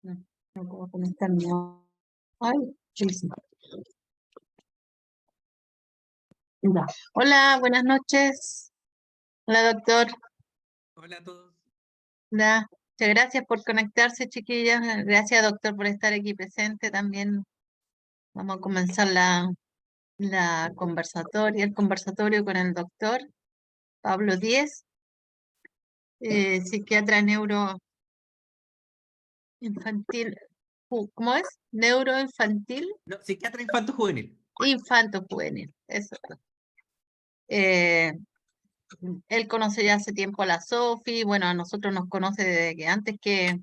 No, no puedo conectarme. Ay, sí, sí. Ya. Hola, buenas noches. Hola, doctor. Hola a todos. Hola. Muchas gracias por conectarse, chiquillas. Gracias, doctor, por estar aquí presente también. Vamos a comenzar el conversatorio con el doctor Pablo Díez, psiquiatra neuroinfantil. ¿Cómo es? Neuroinfantil, No, psiquiatra infanto juvenil. infanto juvenil. Eso. Eh, Él conoce ya hace tiempo a la Sofi, bueno, a nosotros nos conoce desde que antes que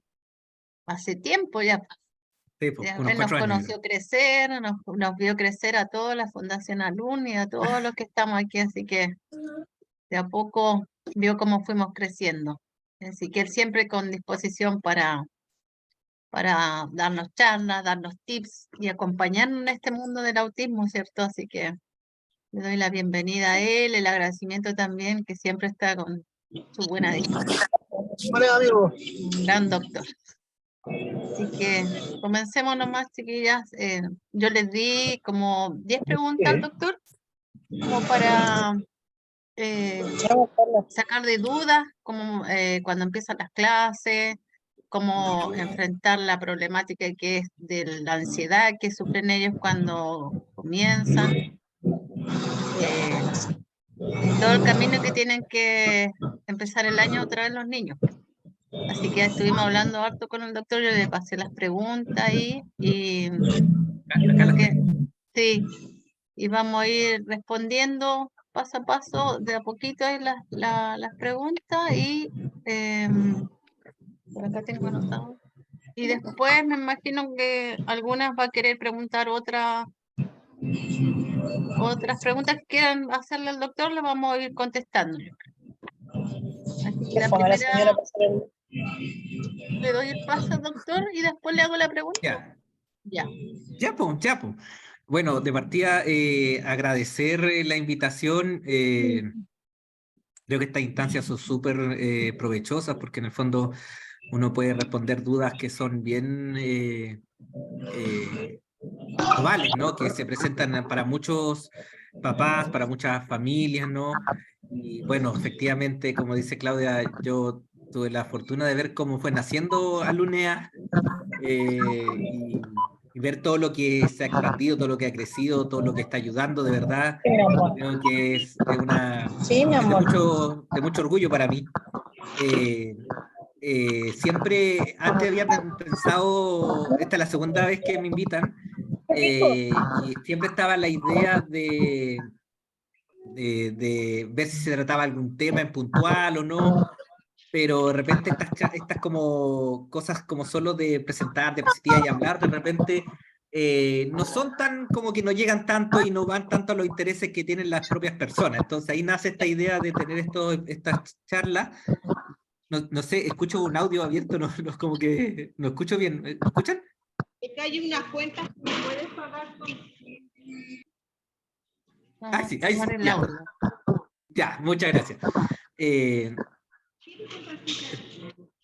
hace tiempo ya. Sí, pues, unos Él nos 4 años, yo conoció crecer, nos vio crecer a toda la Fundación Alumni, a todos los que estamos aquí, así que de a poco vio cómo fuimos creciendo. Así que él siempre con disposición para darnos charlas, darnos tips y acompañarnos en este mundo del autismo, ¿cierto? Así que le doy la bienvenida a él, el agradecimiento también, que siempre está con su buena disposición. Hola, amigo. Un gran doctor. Así que comencemos nomás, chiquillas. Yo les di como 10 preguntas al doctor, como para sacar de dudas, como cuando empiezan las clases, cómo enfrentar la problemática que es de la ansiedad que sufren ellos cuando comienzan, eh, y todo el camino que tienen que empezar el año otra vez los niños. Así que estuvimos hablando harto con el doctor, yo le pasé las preguntas ahí y Acá creo las que tengo. sí, y vamos a ir respondiendo paso a paso, de a poquito ahí las preguntas y por acá tengo anotado. Y después me imagino que algunas va a querer preguntar otras preguntas que quieran hacerle al doctor, las vamos a ir contestando. Así que Qué la fome la primera, señora pasar el... le doy el paso al doctor y después le hago la pregunta. Ya, Ya. ya, pues, ya, pues. Bueno, de partida, agradecer la invitación. Creo que estas instancias son súper provechosas porque en el fondo uno puede responder dudas que son bien actuales, ¿no? Que se presentan para muchos papás, para muchas familias, ¿no? Y bueno, efectivamente, como dice Claudia, yo tuve la fortuna de ver cómo fue naciendo Alunea y ver todo lo que se ha expandido, todo lo que ha crecido, todo lo que está ayudando, de verdad, Sí, mi amor. creo que Sí, mi es amor. de mucho orgullo para mí. Eh, Siempre antes había pensado, esta es la segunda vez que me invitan, Qué rico. y siempre estaba la idea de ver si se trataba algún tema en puntual o no, pero de repente estas como cosas como solo de presentar diapositivas y hablar, de repente no son tan como que no llegan tanto y no van tanto a los intereses que tienen las propias personas. Entonces ahí nace esta idea de tener estas charlas. No, no sé, escucho un audio abierto, no, no, como que no escucho bien. ¿Me escuchan? Es que hay unas cuentas que me puedes pagar con... Ah, Vamos a ahí tomar sí, el ya, audio. ya, muchas gracias. Eh,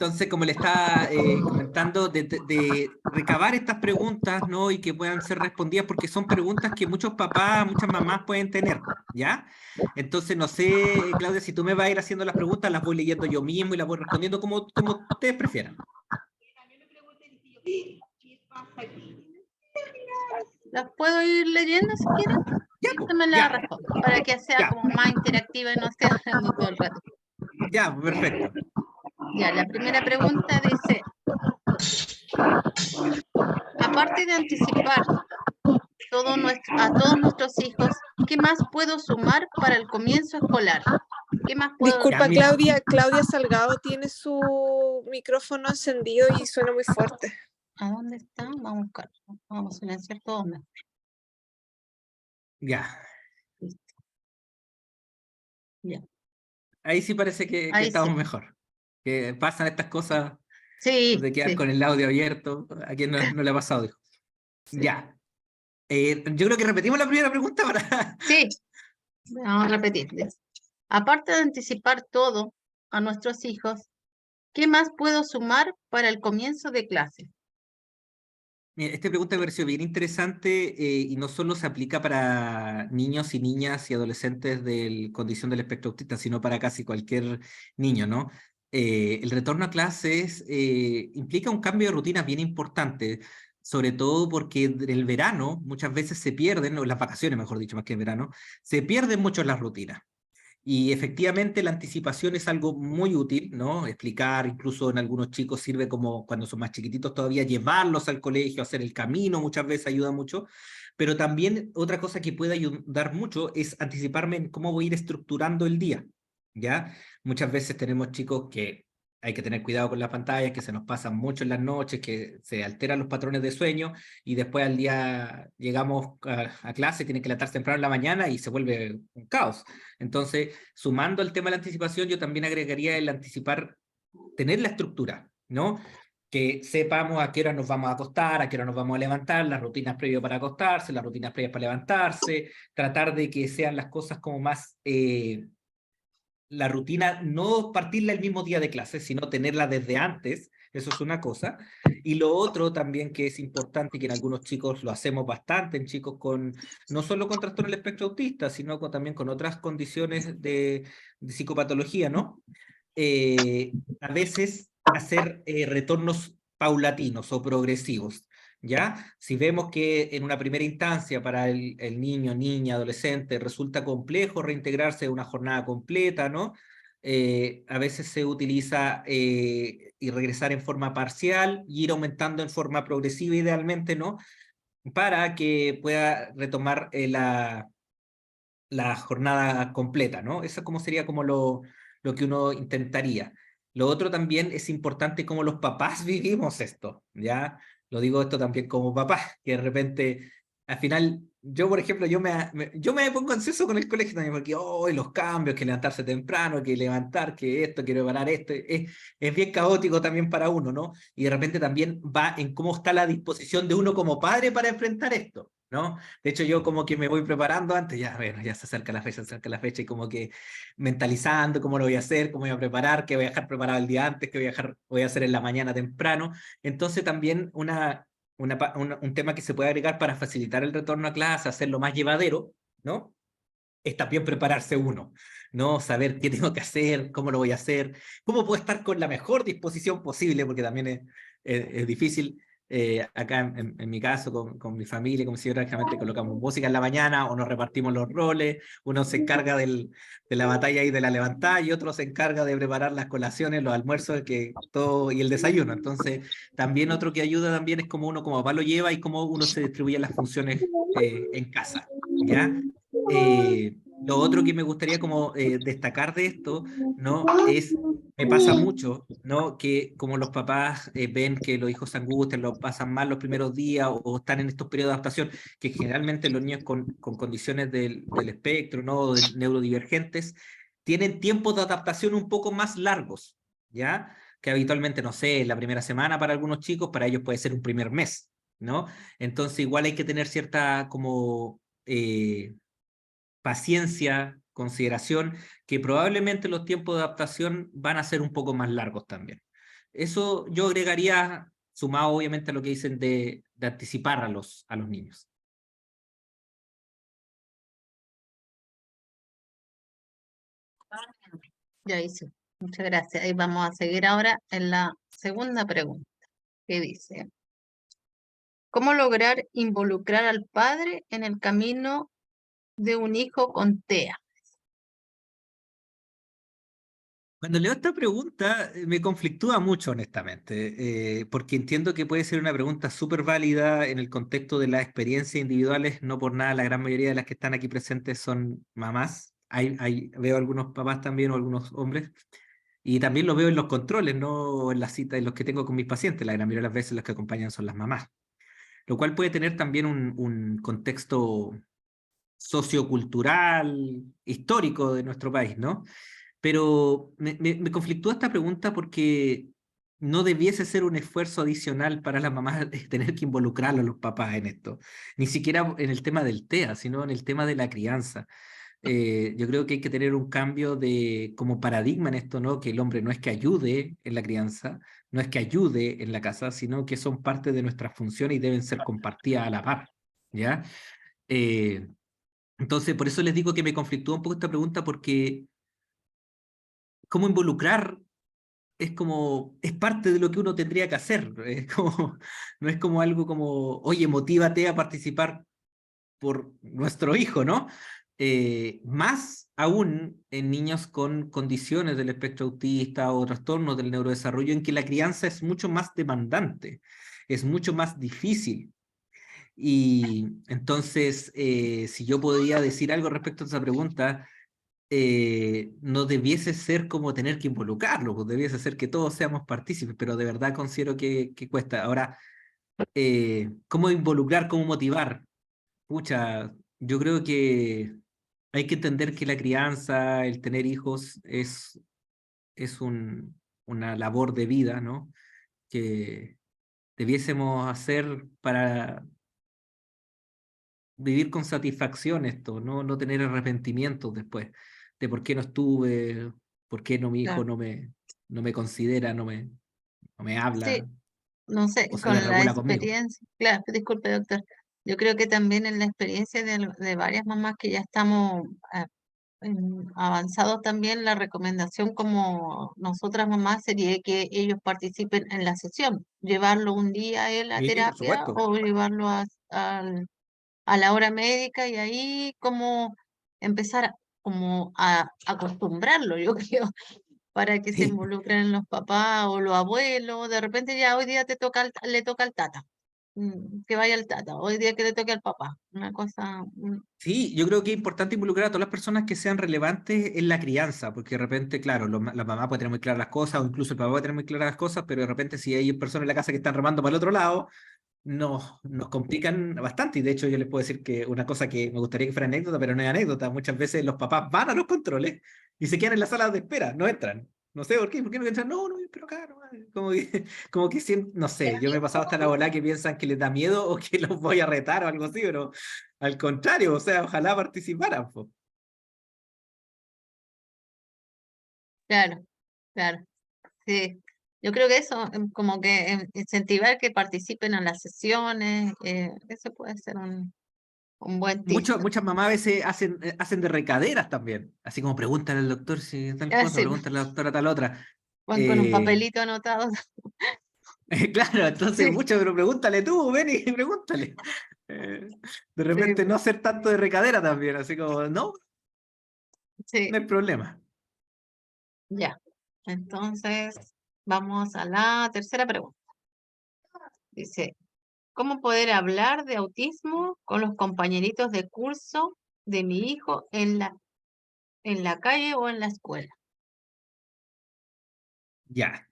Entonces, como le estaba comentando, de recabar estas preguntas, ¿no? Y que puedan ser respondidas, porque son preguntas que muchos papás, muchas mamás pueden tener, ¿ya? Entonces, no sé, Claudia, si tú me vas a ir haciendo las preguntas, las voy leyendo yo mismo y las voy respondiendo como ustedes prefieran. ¿Las puedo ir leyendo si quieren? Ya, Y pues, usted me la ya, responde, para que sea ya, como más interactiva y no esté hablando todo el rato. ya, perfecto. Ya, la primera pregunta dice, aparte de anticipar a todos nuestros hijos, ¿qué más puedo sumar para el comienzo escolar? ¿Qué más puedo? Ya, Disculpa, mira, Claudia Salgado tiene su micrófono encendido y suena muy fuerte. ¿A dónde está? Vamos a buscar. Vamos a silenciar todo. ya. Listo. Ya. Ahí sí parece que Ahí sí. estamos mejor. Que pasan estas cosas Sí, de quedar sí, con el audio abierto. ¿A quien no le ha pasado, dijo? sí. Ya. Yo creo que repetimos la primera pregunta para... Sí, vamos a repetir. Dice, aparte de anticipar todo a nuestros hijos, ¿qué más puedo sumar para el comienzo de clase? Mira, esta pregunta me pareció bien interesante y no solo se aplica para niños y niñas y adolescentes de condición del espectro autista, sino para casi cualquier niño, ¿no? El retorno a clases implica un cambio de rutina bien importante, sobre todo porque en el verano muchas veces se pierden, o en las vacaciones, mejor dicho, más que en verano, se pierden mucho las rutinas. Y efectivamente la anticipación es algo muy útil, ¿no? Explicar, incluso en algunos chicos sirve como cuando son más chiquititos todavía, llevarlos al colegio, hacer el camino, muchas veces ayuda mucho. Pero también otra cosa que puede ayudar mucho es anticiparme en cómo voy a ir estructurando el día, ¿ya? Muchas veces tenemos chicos que hay que tener cuidado con las pantallas, que se nos pasan mucho en las noches, que se alteran los patrones de sueño y después al día llegamos a clase, tienen que levantarse temprano en la mañana y se vuelve un caos. Entonces, sumando al tema de la anticipación, yo también agregaría el anticipar, tener la estructura, ¿no? Que sepamos a qué hora nos vamos a acostar, a qué hora nos vamos a levantar, las rutinas previas para acostarse, las rutinas previas para levantarse, tratar de que sean las cosas como más, la rutina, no partirla el mismo día de clase, sino tenerla desde antes, eso es una cosa. Y lo otro también que es importante y que en algunos chicos lo hacemos bastante, en chicos con, no solo con trastorno del espectro autista, sino también con otras condiciones de psicopatología, ¿no? A veces hacer retornos paulatinos o progresivos, ¿ya? Si vemos que en una primera instancia para el niño, niña, adolescente resulta complejo reintegrarse en una jornada completa, ¿no? A veces se utiliza y regresar en forma parcial y ir aumentando en forma progresiva idealmente, ¿no? Para que pueda retomar la jornada completa, ¿no? Eso como sería como lo que uno intentaría. Lo otro también es importante cómo los papás vivimos esto, ¿ya? Lo digo esto también como papá, que de repente, al final, yo por ejemplo, yo me pongo ansioso con el colegio también, porque hoy los cambios, que levantarse temprano, que levantar, que esto, que preparar esto, es bien caótico también para uno, ¿no? Y de repente también va en cómo está la disposición de uno como padre para enfrentar esto, ¿no? De hecho, yo como que me voy preparando antes, ya, bueno, ya se acerca la fecha, y como que mentalizando cómo lo voy a hacer, cómo voy a preparar, qué voy a dejar preparado el día antes, qué voy a hacer en la mañana temprano. Entonces también un tema que se puede agregar para facilitar el retorno a clase, hacerlo más llevadero, ¿no? Es también prepararse uno, ¿no? Saber qué tengo que hacer, cómo lo voy a hacer, cómo puedo estar con la mejor disposición posible, porque también es difícil. Acá en mi caso, con mi familia, como si generalmente colocamos música en la mañana o nos repartimos los roles, uno se encarga de la batalla y de la levantada y otro se encarga de preparar las colaciones, los almuerzos todo, y el desayuno. Entonces, también otro que ayuda también es cómo uno como papá lo lleva y cómo uno se distribuye las funciones en casa, ¿ya? Lo otro que me gustaría como destacar de esto, ¿no? Me pasa mucho, ¿no? Que como los papás ven que los hijos se angustian, lo pasan mal los primeros días o están en estos periodos de adaptación, que generalmente los niños con condiciones del espectro, ¿no? De neurodivergentes, tienen tiempos de adaptación un poco más largos, ¿ya? Que habitualmente, no sé, la primera semana para algunos chicos, para ellos puede ser un primer mes, ¿no? Entonces igual hay que tener cierta como paciencia, consideración, que probablemente los tiempos de adaptación van a ser un poco más largos también. Eso yo agregaría, sumado obviamente a lo que dicen de anticipar a los niños. Ya hice. Muchas gracias. Y vamos a seguir ahora en la segunda pregunta, que dice, ¿cómo lograr involucrar al padre en el camino de un hijo con TEA? Cuando leo esta pregunta me conflictúa mucho, honestamente, porque entiendo que puede ser una pregunta súper válida en el contexto de las experiencias individuales. No por nada, la gran mayoría de las que están aquí presentes son mamás. Veo algunos papás también o algunos hombres. Y también lo veo en los controles, no en las citas, en los que tengo con mis pacientes. La gran mayoría de las veces los que acompañan son las mamás. Lo cual puede tener también un contexto sociocultural, histórico de nuestro país, ¿no? Pero me conflictúa esta pregunta porque no debiese ser un esfuerzo adicional para las mamás tener que involucrar a los papás en esto. Ni siquiera en el tema del TEA, sino en el tema de la crianza. Yo creo que hay que tener un cambio de como paradigma en esto, ¿no? Que el hombre no es que ayude en la crianza, no es que ayude en la casa, sino que son parte de nuestras funciones y deben ser compartidas a la par, ¿ya? Eh, entonces, por eso les digo que me conflictúa un poco esta pregunta, porque cómo involucrar es como, es parte de lo que uno tendría que hacer, es como, no es como algo como, oye, motívate a participar por nuestro hijo, ¿no? Más aún en niños con condiciones del espectro autista o trastornos del neurodesarrollo, en que la crianza es mucho más demandante, es mucho más difícil. Y entonces, si yo podría decir algo respecto a esa pregunta, no debiese ser como tener que involucrarlo, pues debiese ser que todos seamos partícipes, pero de verdad considero que cuesta. Ahora, ¿cómo involucrar, cómo motivar? Pucha, yo creo que hay que entender que la crianza, el tener hijos es una labor de vida, ¿no? Que debiésemos hacer para vivir con satisfacción esto, no tener arrepentimientos después de por qué no estuve, por qué no mi hijo Claro. no me considera, no me Sí, habla no sé, o se con la desregula conmigo. experiencia, claro, disculpe doctor, yo creo que también en la experiencia de varias mamás que ya estamos avanzados también, la recomendación como nosotras mamás sería que ellos participen en la sesión, llevarlo un día a él a Sí, por terapia supuesto. o llevarlo a la hora médica y ahí como empezar como a acostumbrarlo, yo creo, para que se Sí. involucren los papás o los abuelos. De repente ya hoy día le toca al tata, que vaya al tata, hoy día que le toque al papá. Una cosa, Sí, yo creo que es importante involucrar a todas las personas que sean relevantes en la crianza, porque de repente, claro, la mamá puede tener muy claras las cosas, o incluso el papá puede tener muy claras las cosas, pero de repente si hay personas en la casa que están remando para el otro lado, nos complican bastante. Y de hecho yo les puedo decir que una cosa que me gustaría que fuera anécdota, pero no es anécdota, muchas veces los papás van a los controles y se quedan en la sala de espera, no entran. No sé por qué no entran, no, pero acá, no, como que, como que siempre, no sé, yo me he pasado hasta la bola que piensan que les da miedo o que los voy a retar o algo así, pero al contrario, o sea, ojalá participaran, po. claro, claro, sí. Yo creo que eso, como que incentivar que participen en las sesiones, eso puede ser un buen tip. Muchas mamás a veces hacen de recaderas también, así como pregúntale al doctor si tal cosa, Así, pregúntale a la doctora tal otra. van con un Eh, papelito anotado. Claro, entonces Sí, mucho, pero pregúntale tú, ven y pregúntale. De sí, repente no hacer tanto de recadera también, así como, no, sí, no hay problema. ya. Entonces, vamos a la tercera pregunta. Dice, ¿cómo poder hablar de autismo con los compañeritos de curso de mi hijo en la calle o en la escuela? Ya,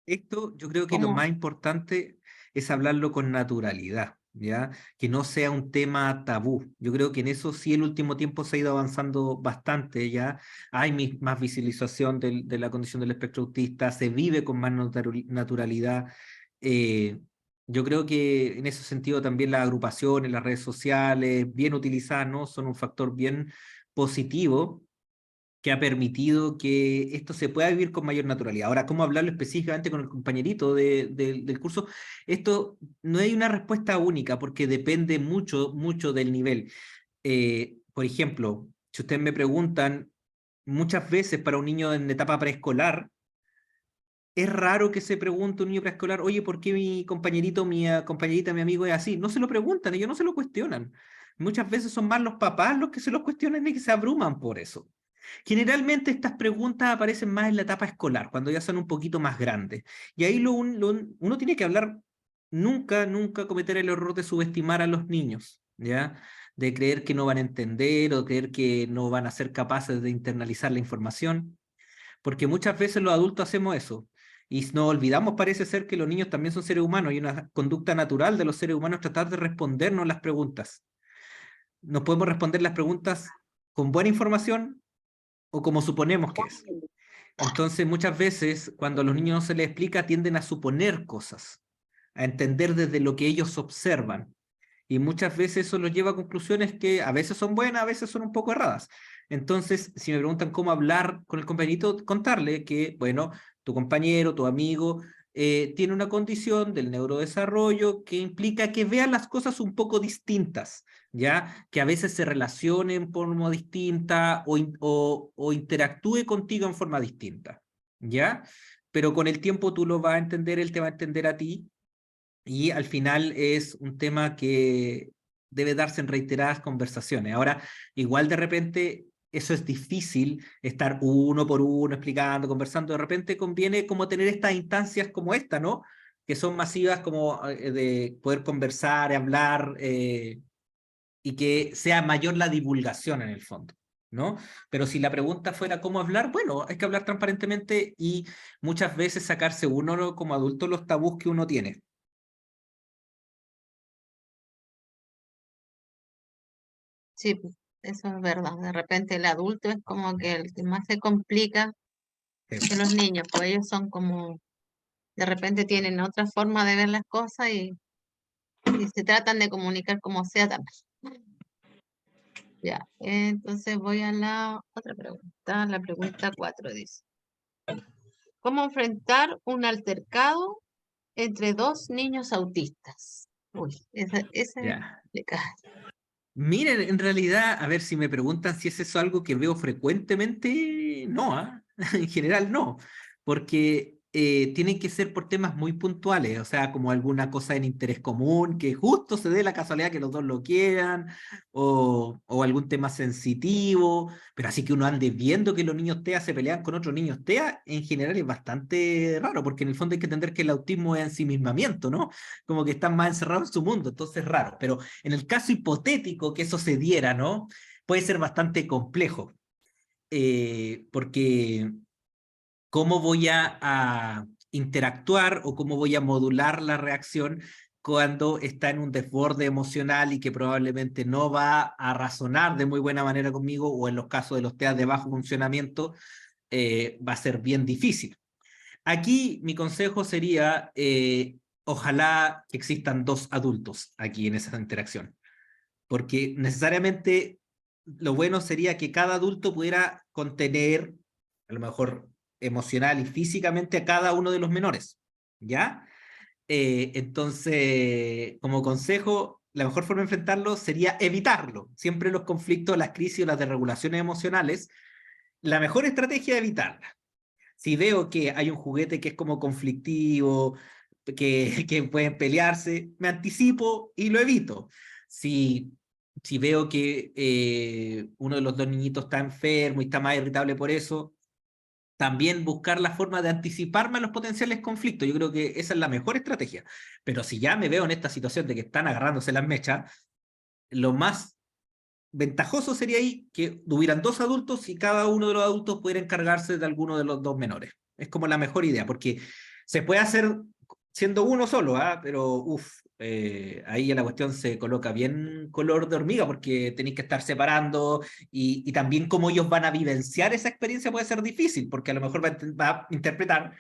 esto yo creo que lo ¿Cómo? más importante es hablarlo con naturalidad, ¿ya? Que no sea un tema tabú. Yo creo que en eso sí el último tiempo se ha ido avanzando bastante, ¿ya? Hay más visualización de la condición del espectro autista, se vive con más naturalidad. Eh, yo creo que en ese sentido también las agrupaciones, las redes sociales, bien utilizadas, ¿no? Son un factor bien positivo que ha permitido que esto se pueda vivir con mayor naturalidad. Ahora, ¿cómo hablarlo específicamente con el compañerito del curso? Esto no hay una respuesta única porque depende mucho, mucho del nivel. Por ejemplo, si ustedes me preguntan, muchas veces para un niño en etapa preescolar, es raro que se pregunte un niño preescolar, oye, ¿por qué mi compañerito, mi compañerita, mi amigo es así? No se lo preguntan, ellos no se lo cuestionan. Muchas veces son más los papás los que se los cuestionan y que se abruman por eso. Generalmente estas preguntas aparecen más en la etapa escolar, cuando ya son un poquito más grandes. Y ahí uno tiene que hablar, nunca cometer el error de subestimar a los niños, ¿ya? De creer que no van a entender o creer que no van a ser capaces de internalizar la información, porque muchas veces los adultos hacemos eso. Y nos olvidamos, parece ser, que los niños también son seres humanos y una conducta natural de los seres humanos es tratar de respondernos las preguntas. Nos podemos responder las preguntas con buena información o como suponemos que es. Entonces, muchas veces, cuando a los niños no se les explica, tienden a suponer cosas, a entender desde lo que ellos observan. Y muchas veces eso los lleva a conclusiones que a veces son buenas, a veces son un poco erradas. Entonces, si me preguntan cómo hablar con el compañerito, contarle que, bueno, tu compañero, tu amigo, tiene una condición del neurodesarrollo que implica que vean las cosas un poco distintas, ¿ya? Que a veces se relacione en forma distinta o interactúe contigo en forma distinta, ¿ya? Pero con el tiempo tú lo vas a entender, él te va a entender a ti, y al final es un tema que debe darse en reiteradas conversaciones. Ahora, igual de repente eso es difícil, estar uno por uno explicando, conversando. De repente conviene como tener estas instancias como esta, ¿no? Que son masivas, como de poder conversar, hablar, y que sea mayor la divulgación en el fondo, ¿no? Pero si la pregunta fuera cómo hablar, bueno, hay que hablar transparentemente y muchas veces sacarse uno como adulto los tabús que uno tiene. Sí, pues, eso es verdad. De repente el adulto es como que el que más se complica que los niños, pues ellos son como, de repente tienen otra forma de ver las cosas y se tratan de comunicar como sea también. Ya, entonces voy a la otra pregunta, la pregunta 4 dice, ¿cómo enfrentar un altercado entre dos niños autistas? Uy, esa es Ya. complicada. Miren, en realidad, a ver si me preguntan si es eso algo que veo frecuentemente, no, ¿ah? En general no, porque tienen que ser por temas muy puntuales, o sea, como alguna cosa en interés común, que justo se dé la casualidad que los dos lo quieran, o algún tema sensitivo, pero así que uno ande viendo que los niños TEA se pelean con otros niños TEA, en general es bastante raro, porque en el fondo hay que entender que el autismo es ensimismamiento, ¿no? Como que están más encerrados en su mundo, entonces es raro, pero en el caso hipotético que eso se diera, ¿no? Puede ser bastante complejo, porque ¿cómo voy a interactuar o cómo voy a modular la reacción cuando está en un desborde emocional y que probablemente no va a razonar de muy buena manera conmigo, o en los casos de los TEA de bajo funcionamiento, va a ser bien difícil? Aquí mi consejo sería, ojalá que existan dos adultos aquí en esa interacción, porque necesariamente lo bueno sería que cada adulto pudiera contener, a lo mejor emocional y físicamente, a cada uno de los menores, ¿ya? Entonces, como consejo, la mejor forma de enfrentarlo sería evitarlo. Siempre los conflictos, las crisis o las desregulaciones emocionales, la mejor estrategia es evitarlas. Si veo que hay un juguete que es como conflictivo, que pueden pelearse, me anticipo y lo evito. Si, si veo que uno de los dos niñitos está enfermo y está más irritable por eso, también buscar la forma de anticiparme a los potenciales conflictos. Yo creo que esa es la mejor estrategia. Pero si ya me veo en esta situación de que están agarrándose las mechas, lo más ventajoso sería ahí que hubieran dos adultos y cada uno de los adultos pudiera encargarse de alguno de los dos menores. Es como la mejor idea, porque se puede hacer siendo uno solo, ¿ah? Pero ahí ya la cuestión se coloca bien color de hormiga, porque tenéis que estar separando, y también cómo ellos van a vivenciar esa experiencia puede ser difícil, porque a lo mejor va a interpretar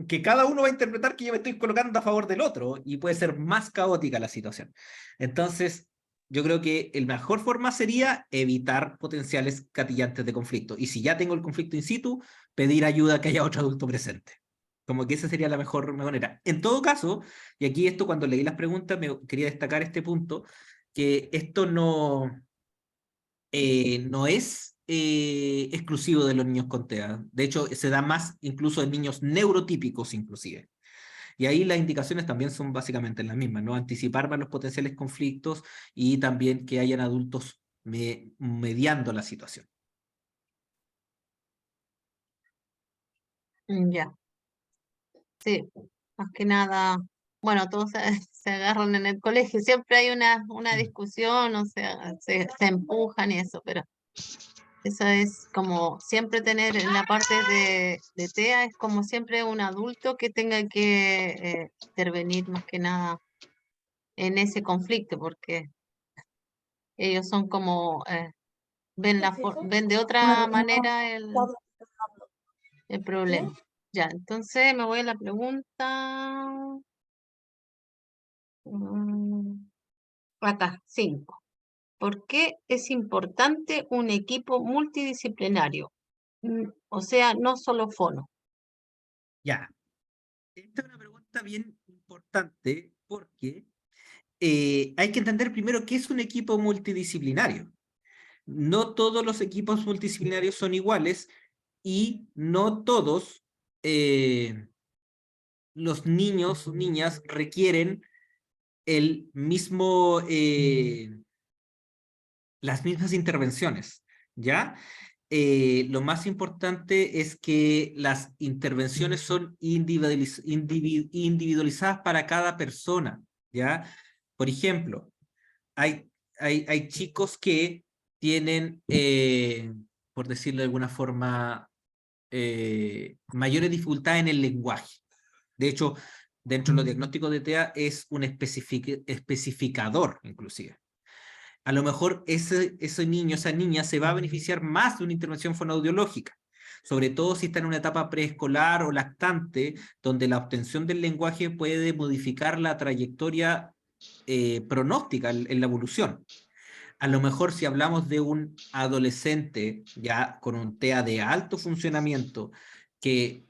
que cada uno va a interpretar que yo me estoy colocando a favor del otro, y puede ser más caótica la situación. Entonces, yo creo que la mejor forma sería evitar potenciales gatillantes de conflicto. Y si ya tengo el conflicto in situ, pedir ayuda, que haya otro adulto presente. Como que esa sería la mejor manera. En todo caso, y aquí esto cuando leí las preguntas, me quería destacar este punto, que esto no es exclusivo de los niños con TEA. De hecho, se da más incluso en niños neurotípicos inclusive. Y ahí las indicaciones también son básicamente las mismas, ¿no? Anticiparme a los potenciales conflictos y también que hayan adultos mediando la situación. Ya, sí, más que nada, bueno, todos se, se agarran en el colegio, siempre hay una discusión, o sea, se empujan y eso, pero eso es como siempre tener en la parte de TEA, es como siempre un adulto que tenga que intervenir más que nada en ese conflicto, porque ellos son como, ven, ven de otra manera el problema. Ya, entonces me voy a la pregunta. Acá, 5. ¿Por qué es importante un equipo multidisciplinario? O sea, no solo fono. Ya. Esta es una pregunta bien importante porque hay que entender primero qué es un equipo multidisciplinario. No todos los equipos multidisciplinarios son iguales y no todos los niños o niñas requieren el mismo, las mismas intervenciones, ¿ya? Lo más importante es que las intervenciones son individualizadas para cada persona, ¿ya? Por ejemplo, hay chicos que tienen, por decirlo de alguna forma, mayores dificultades en el lenguaje. De hecho, dentro de los diagnósticos de TEA es un especificador, inclusive. A lo mejor ese niño, esa niña se va a beneficiar más de una intervención fonoaudiológica, sobre todo si está en una etapa preescolar o lactante, donde la obtención del lenguaje puede modificar la trayectoria pronóstica en la evolución. A lo mejor si hablamos de un adolescente ya con un TEA de alto funcionamiento, que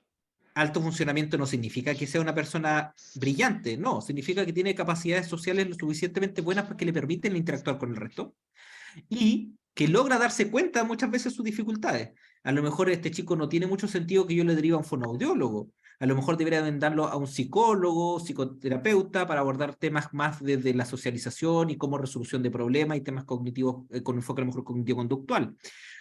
alto funcionamiento no significa que sea una persona brillante, no, significa que tiene capacidades sociales lo suficientemente buenas para que le permiten interactuar con el resto y que logra darse cuenta muchas veces de sus dificultades. A lo mejor este chico no tiene mucho sentido que yo le derive a un fonoaudiólogo. A lo mejor debería mandarlo a un psicólogo, psicoterapeuta, para abordar temas más desde la socialización y como resolución de problemas y temas cognitivos, con enfoque a lo mejor cognitivo-conductual.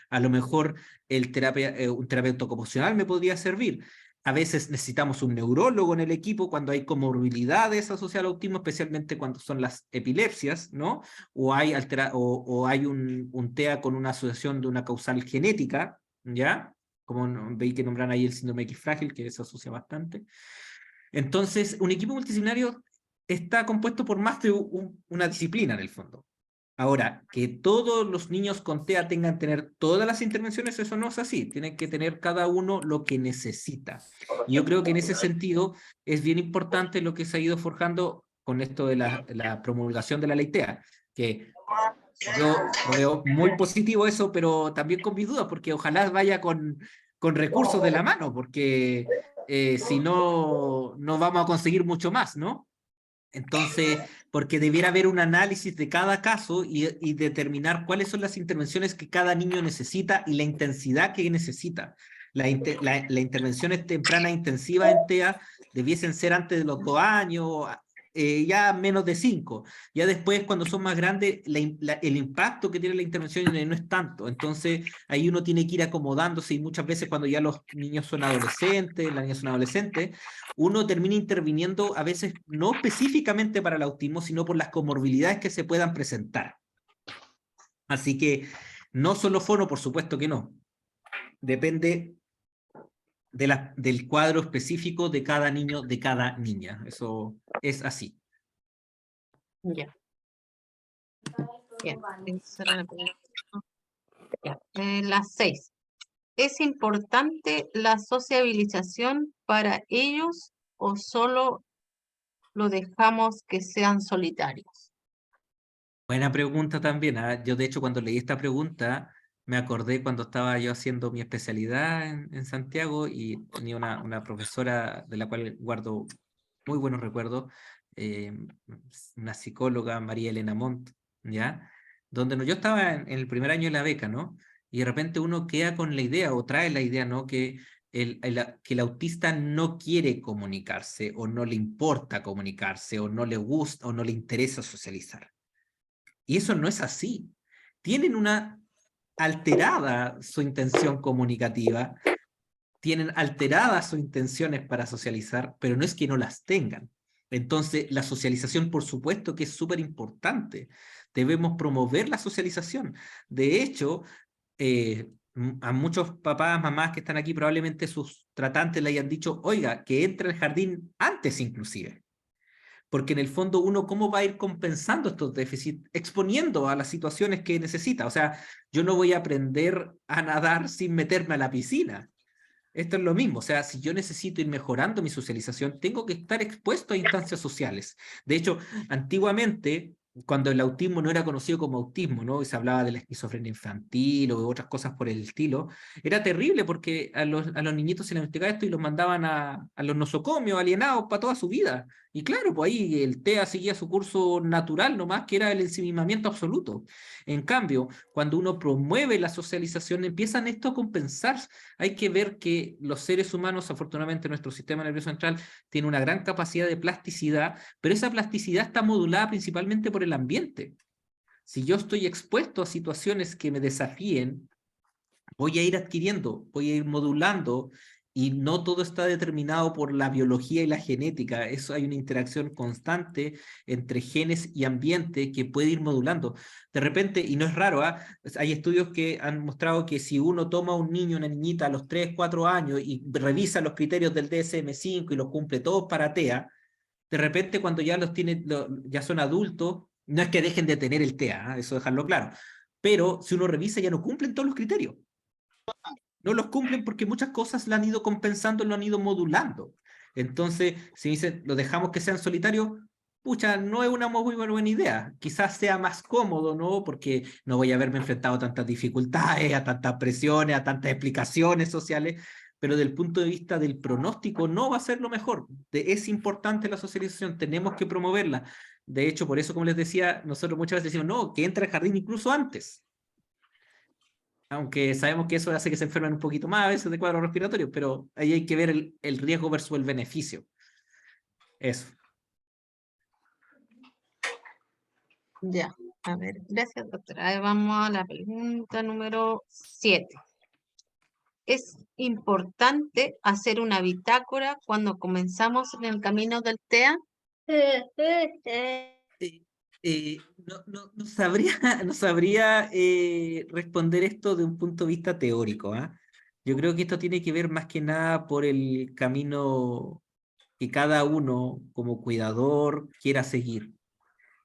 A lo mejor un terapeuta ocupacional me podría servir. A veces necesitamos un neurólogo en el equipo cuando hay comorbilidades asociadas al autismo, especialmente cuando son las epilepsias, ¿no? O hay, hay un TEA con una asociación de una causal genética, ¿ya? Como veis que nombran ahí el síndrome X frágil, que se asocia bastante. Entonces, un equipo multidisciplinario está compuesto por más de una disciplina en el fondo. Ahora, que todos los niños con TEA tengan que tener todas las intervenciones, eso no es así. Tienen que tener cada uno lo que necesita. Y yo creo que en ese sentido es bien importante lo que se ha ido forjando con esto de la promulgación de la ley TEA, que yo lo veo muy positivo eso, pero también con mis dudas, porque ojalá vaya con recursos de la mano, porque si no, no vamos a conseguir mucho más, ¿no? Entonces, porque debiera haber un análisis de cada caso y determinar cuáles son las intervenciones que cada niño necesita y la intensidad que necesita. La intervenciones tempranas intensivas en TEA debiesen ser antes de los 2 años, ya menos de 5. Ya después, cuando son más grandes, el impacto que tiene la intervención no es tanto. Entonces, ahí uno tiene que ir acomodándose y muchas veces cuando ya los niños son adolescentes, las niñas son adolescentes, uno termina interviniendo a veces no específicamente para el autismo, sino por las comorbilidades que se puedan presentar. Así que no solo fono, por supuesto que no. Depende del cuadro específico de cada niño, de cada niña. Eso es así. Ya. Bien. Esa era la primera. Ya. La 6. ¿Es importante la sociabilización para ellos o solo lo dejamos que sean solitarios? Buena pregunta también. Yo, de hecho, cuando leí esta pregunta, me acordé cuando estaba yo haciendo mi especialidad en Santiago y tenía una profesora de la cual guardo muy buenos recuerdos, una psicóloga, María Elena Montt, ¿ya? Donde yo estaba en el primer año de la beca, ¿no? Y de repente uno queda con la idea o trae la idea, ¿no? Que que el autista no quiere comunicarse o no le importa comunicarse o no le gusta o no le interesa socializar. Y eso no es así. Tienen una alterada su intención comunicativa, tienen alteradas sus intenciones para socializar, pero no es que no las tengan. Entonces, la socialización, por supuesto que es súper importante. Debemos promover la socialización. De hecho, a muchos papás, mamás que están aquí, probablemente sus tratantes le hayan dicho, oiga, que entre al jardín antes inclusive. Porque en el fondo uno, ¿cómo va a ir compensando estos déficits? Exponiendo a las situaciones que necesita. O sea, yo no voy a aprender a nadar sin meterme a la piscina. Esto es lo mismo, o sea, si yo necesito ir mejorando mi socialización, tengo que estar expuesto a instancias sociales. De hecho, antiguamente cuando el autismo no era conocido como autismo, ¿no? Y se hablaba de la esquizofrenia infantil o de otras cosas por el estilo, era terrible porque a los niñitos se les investigaba esto y los mandaban a los nosocomios, alienados para toda su vida. Y claro, pues ahí el TEA seguía su curso natural nomás, que era el ensimismamiento absoluto. En cambio, cuando uno promueve la socialización, empiezan esto a compensar. Hay que ver que los seres humanos, afortunadamente nuestro sistema nervioso central tiene una gran capacidad de plasticidad, pero esa plasticidad está modulada principalmente por el ambiente. Si yo estoy expuesto a situaciones que me desafíen, voy a ir adquiriendo, voy a ir modulando, y no todo está determinado por la biología y la genética. Eso, hay una interacción constante entre genes y ambiente que puede ir modulando. De repente, y no es raro, hay estudios que han mostrado que si uno toma a un niño, una niñita a los 3, 4 años y revisa los criterios del DSM-5 y los cumple todos para TEA, de repente cuando ya los tiene, ya son adultos, no es que dejen de tener el TEA, eso dejarlo claro, pero si uno revisa ya no cumplen todos los criterios. No los cumplen porque muchas cosas la han ido compensando, lo han ido modulando. Entonces, si dicen, lo dejamos que sean solitarios, pucha, no es una muy buena idea. Quizás sea más cómodo, ¿no? Porque no voy a haberme enfrentado a tantas dificultades, a tantas presiones, a tantas explicaciones sociales, pero del punto de vista del pronóstico no va a ser lo mejor. Es importante la socialización, tenemos que promoverla. De hecho, por eso, como les decía, nosotros muchas veces decimos, no, que entre al jardín incluso antes, aunque sabemos que eso hace que se enfermen un poquito más a veces de cuadros respiratorios, pero ahí hay que ver el riesgo versus el beneficio. Eso. Ya, a ver, gracias, doctora. Ahí vamos a la pregunta número 7. ¿Es importante hacer una bitácora cuando comenzamos en el camino del TEA? No sabría, no sabría responder esto de un punto de vista teórico, ¿ah? Yo creo que esto tiene que ver más que nada por el camino que cada uno como cuidador quiera seguir.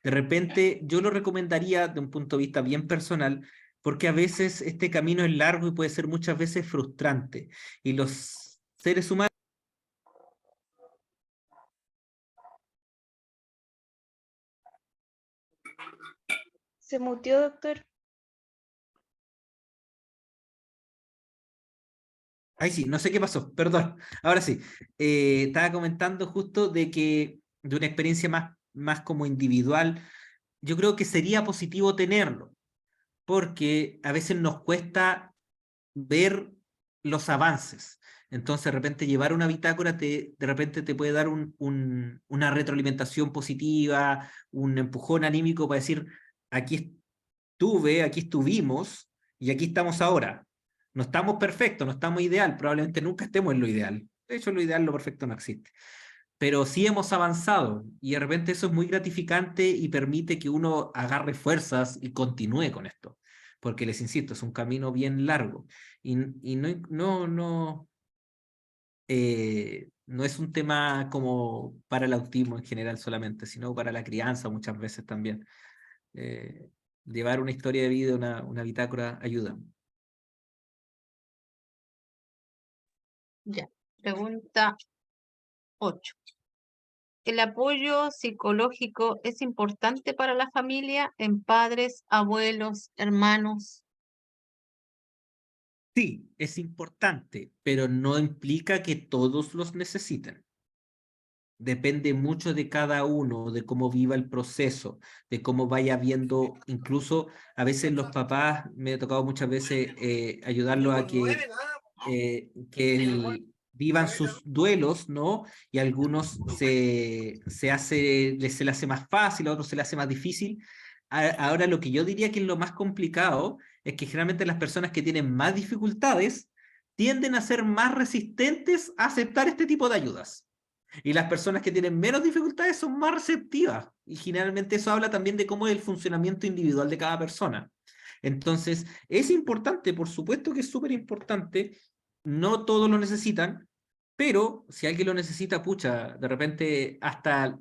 De repente, yo lo recomendaría de un punto de vista bien personal, porque a veces este camino es largo y puede ser muchas veces frustrante. Y los seres humanos... Se muteó, doctor. Ay, sí, no sé qué pasó, perdón. Ahora sí, estaba comentando justo de que de una experiencia más como individual, yo creo que sería positivo tenerlo, porque a veces nos cuesta ver los avances. Entonces, de repente, llevar una bitácora de repente te puede dar una retroalimentación positiva, un empujón anímico para decir, aquí estuve, aquí estuvimos y aquí estamos ahora. No estamos perfectos, no estamos ideal, probablemente nunca estemos en lo ideal. De hecho, lo ideal, lo perfecto no existe. Pero sí hemos avanzado y de repente eso es muy gratificante y permite que uno agarre fuerzas y continúe con esto. Porque les insisto, es un camino bien largo y no es un tema como para el autismo en general solamente, sino para la crianza muchas veces también. Eh, Llevar una historia de vida, una bitácora, ayuda. Ya, pregunta 8. ¿El apoyo psicológico es importante para la familia en padres, abuelos, hermanos? Sí, es importante, pero no implica que todos los necesiten. Depende mucho de cada uno, de cómo viva el proceso, de cómo vaya viendo, incluso a veces los papás, me ha tocado muchas veces ayudarlos a que vivan sus duelos, ¿no? Y a algunos se les hace más fácil, a otros se les hace más difícil. Ahora lo que yo diría que es lo más complicado es que generalmente las personas que tienen más dificultades tienden a ser más resistentes a aceptar este tipo de ayudas. Y las personas que tienen menos dificultades son más receptivas. Y generalmente eso habla también de cómo es el funcionamiento individual de cada persona. Entonces, es importante, por supuesto que es súper importante. No todos lo necesitan, pero si alguien lo necesita, pucha, de repente hasta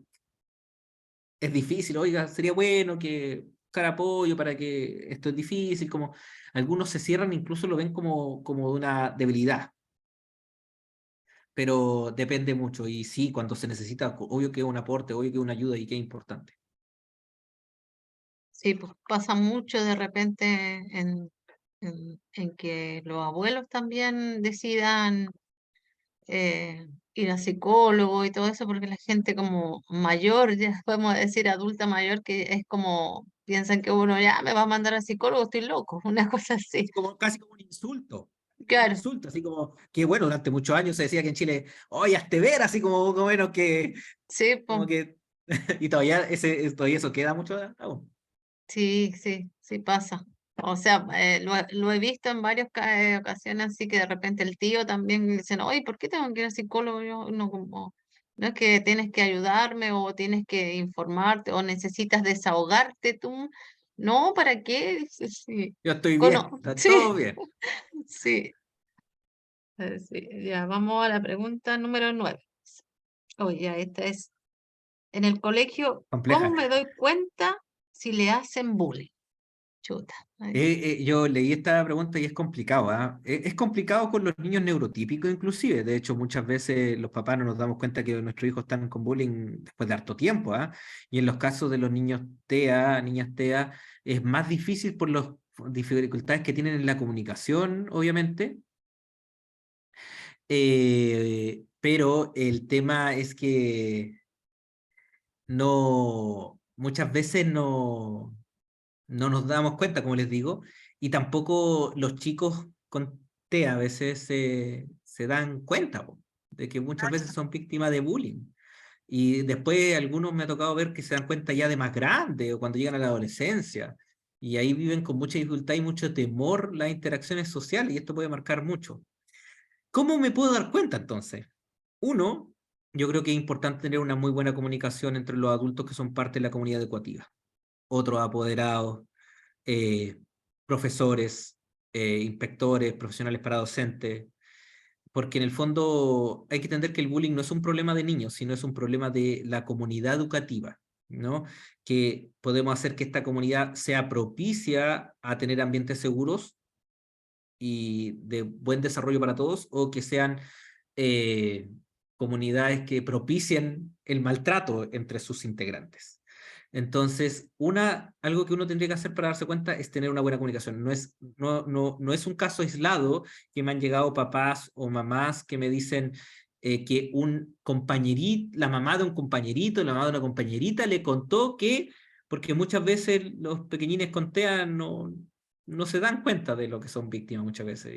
es difícil. Oiga, sería bueno que buscar apoyo para que esto es difícil. Como algunos se cierran, incluso lo ven como una debilidad, pero depende mucho. Y sí, cuando se necesita, obvio que es un aporte, obvio que es una ayuda y que es importante. Sí, pues pasa mucho de repente en que los abuelos también decidan ir a psicólogo y todo eso, porque la gente como mayor, ya podemos decir adulta mayor, que es como, piensan que uno ya me va a mandar a psicólogo, estoy loco, una cosa así. Así como, casi como un insulto. Un Claro, insulto, así como que bueno, durante muchos años se decía que en Chile, oye, hazte ver, así como bueno que, sí, como pues, que, y todavía, todavía eso queda mucho aún. sí, sí, sí pasa. O sea, lo he visto en varias ocasiones, así que de repente el tío también le dicen, oye, ¿por qué tengo que ir al psicólogo? Yo no, como, no es que tienes que ayudarme o tienes que informarte o necesitas desahogarte tú. No, ¿para qué? Sí, sí. Yo estoy bien, está Sí, todo bien. sí, sí. Ya, vamos a la pregunta número 9. Oye, ya, esta es, en el colegio, ¿cómo Compleja. me doy cuenta si le hacen bullying? Chuta. Ay, Yo leí esta pregunta y es complicado, ¿ah? Es complicado con los niños neurotípicos inclusive. De hecho, muchas veces los papás no nos damos cuenta que nuestros hijos están con bullying después de harto tiempo, ¿ah? Y en los casos de los niños TEA, niñas TEA, es más difícil por las dificultades que tienen en la comunicación, obviamente. Pero el tema es que no, muchas veces no nos damos cuenta, como les digo, y tampoco los chicos con TEA a veces se dan cuenta po, de que muchas veces son víctimas de bullying. Y después algunos me ha tocado ver que se dan cuenta ya de más grande o cuando llegan a la adolescencia. Y ahí viven con mucha dificultad y mucho temor las interacciones sociales y esto puede marcar mucho. ¿Cómo me puedo dar cuenta entonces? Uno, yo creo que es importante tener una muy buena comunicación entre los adultos que son parte de la comunidad educativa. Otros apoderados, eh, profesores, inspectores, profesionales para docentes, porque en el fondo hay que entender que el bullying no es un problema de niños, sino es un problema de la comunidad educativa, ¿no? Que podemos hacer que esta comunidad sea propicia a tener ambientes seguros y de buen desarrollo para todos, o que sean eh, comunidades que propicien el maltrato entre sus integrantes. Entonces, algo que uno tendría que hacer para darse cuenta es tener una buena comunicación. No es un caso aislado que me han llegado papás o mamás que me dicen que un compañerito, la mamá de un compañerito, la mamá de una compañerita le contó que, porque muchas veces los pequeñines con TEA no se dan cuenta de lo que son víctimas muchas veces.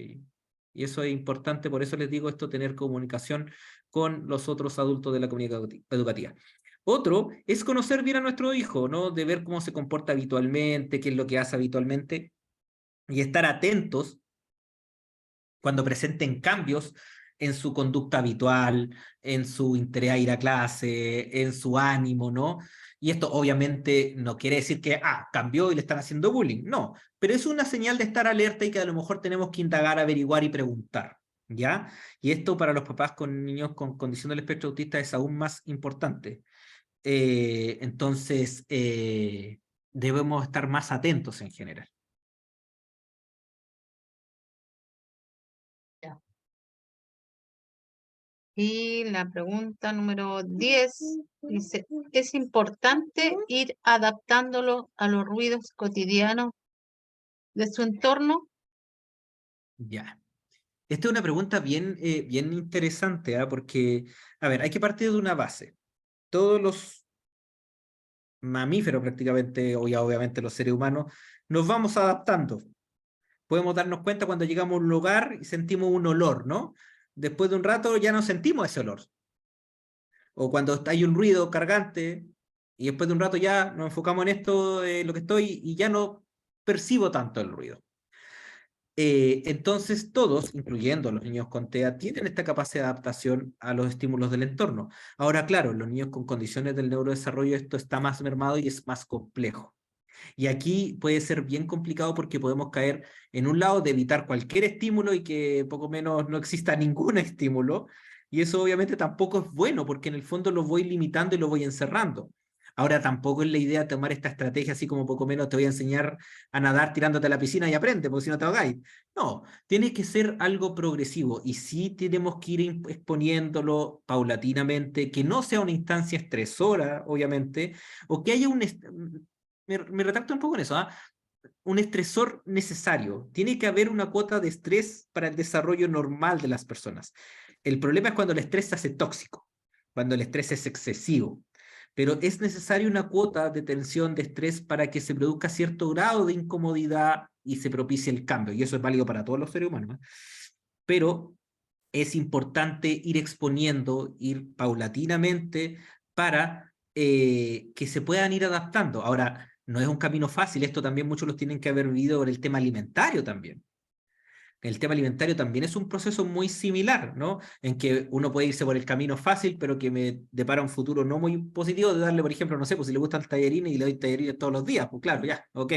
Y eso es importante, por eso les digo esto, tener comunicación con los otros adultos de la comunidad educativa. Otro es conocer bien a nuestro hijo, ¿no? De ver cómo se comporta habitualmente, qué es lo que hace habitualmente, y estar atentos cuando presenten cambios en su conducta habitual, en su interés a ir a clase, en su ánimo, ¿no? Y esto obviamente no quiere decir que, cambió y le están haciendo bullying, no, pero es una señal de estar alerta y que a lo mejor tenemos que indagar, averiguar y preguntar, ¿ya? Y esto para los papás con niños con condición del espectro autista es aún más importante. Entonces, debemos estar más atentos en general. ya. Y la pregunta número 10 dice, ¿es importante ir adaptándolo a los ruidos cotidianos de su entorno? Ya. Esta es una pregunta bien interesante, ¿ah? Porque, a ver, hay que partir de una base. Todos los mamíferos prácticamente, o ya obviamente los seres humanos, nos vamos adaptando. Podemos darnos cuenta cuando llegamos a un lugar y sentimos un olor, ¿no? Después de un rato ya no sentimos ese olor. O cuando hay un ruido cargante y después de un rato ya nos enfocamos en esto, lo que estoy, y ya no percibo tanto el ruido. Entonces todos, incluyendo los niños con TEA, tienen esta capacidad de adaptación a los estímulos del entorno. Ahora, claro, los niños con condiciones del neurodesarrollo esto está más mermado y es más complejo. Y aquí puede ser bien complicado porque podemos caer en un lado de evitar cualquier estímulo y que poco menos no exista ningún estímulo. Y eso obviamente tampoco es bueno porque en el fondo lo voy limitando y lo voy encerrando. Ahora tampoco es la idea tomar esta estrategia así como poco menos te voy a enseñar a nadar tirándote a la piscina y aprende, porque si no te ahogáis. No, tiene que ser algo progresivo y sí tenemos que ir exponiéndolo paulatinamente, que no sea una instancia estresora, obviamente, o que haya me retracto un poco en eso, ¿ah? Un estresor necesario. Tiene que haber una cuota de estrés para el desarrollo normal de las personas. El problema es cuando el estrés se hace tóxico, cuando el estrés es excesivo. Pero es necesaria una cuota de tensión, de estrés, para que se produzca cierto grado de incomodidad y se propicie el cambio. Y eso es válido para todos los seres humanos, ¿eh? Pero es importante ir exponiendo, ir paulatinamente para que se puedan ir adaptando. Ahora, no es un camino fácil, esto también muchos los tienen que haber vivido por el tema alimentario también. El tema alimentario también es un proceso muy similar, ¿no? En que uno puede irse por el camino fácil, pero que me depara un futuro no muy positivo de darle, por ejemplo, no sé, pues si le gustan tallarines y le doy tallarines todos los días, pues claro, ya, ok.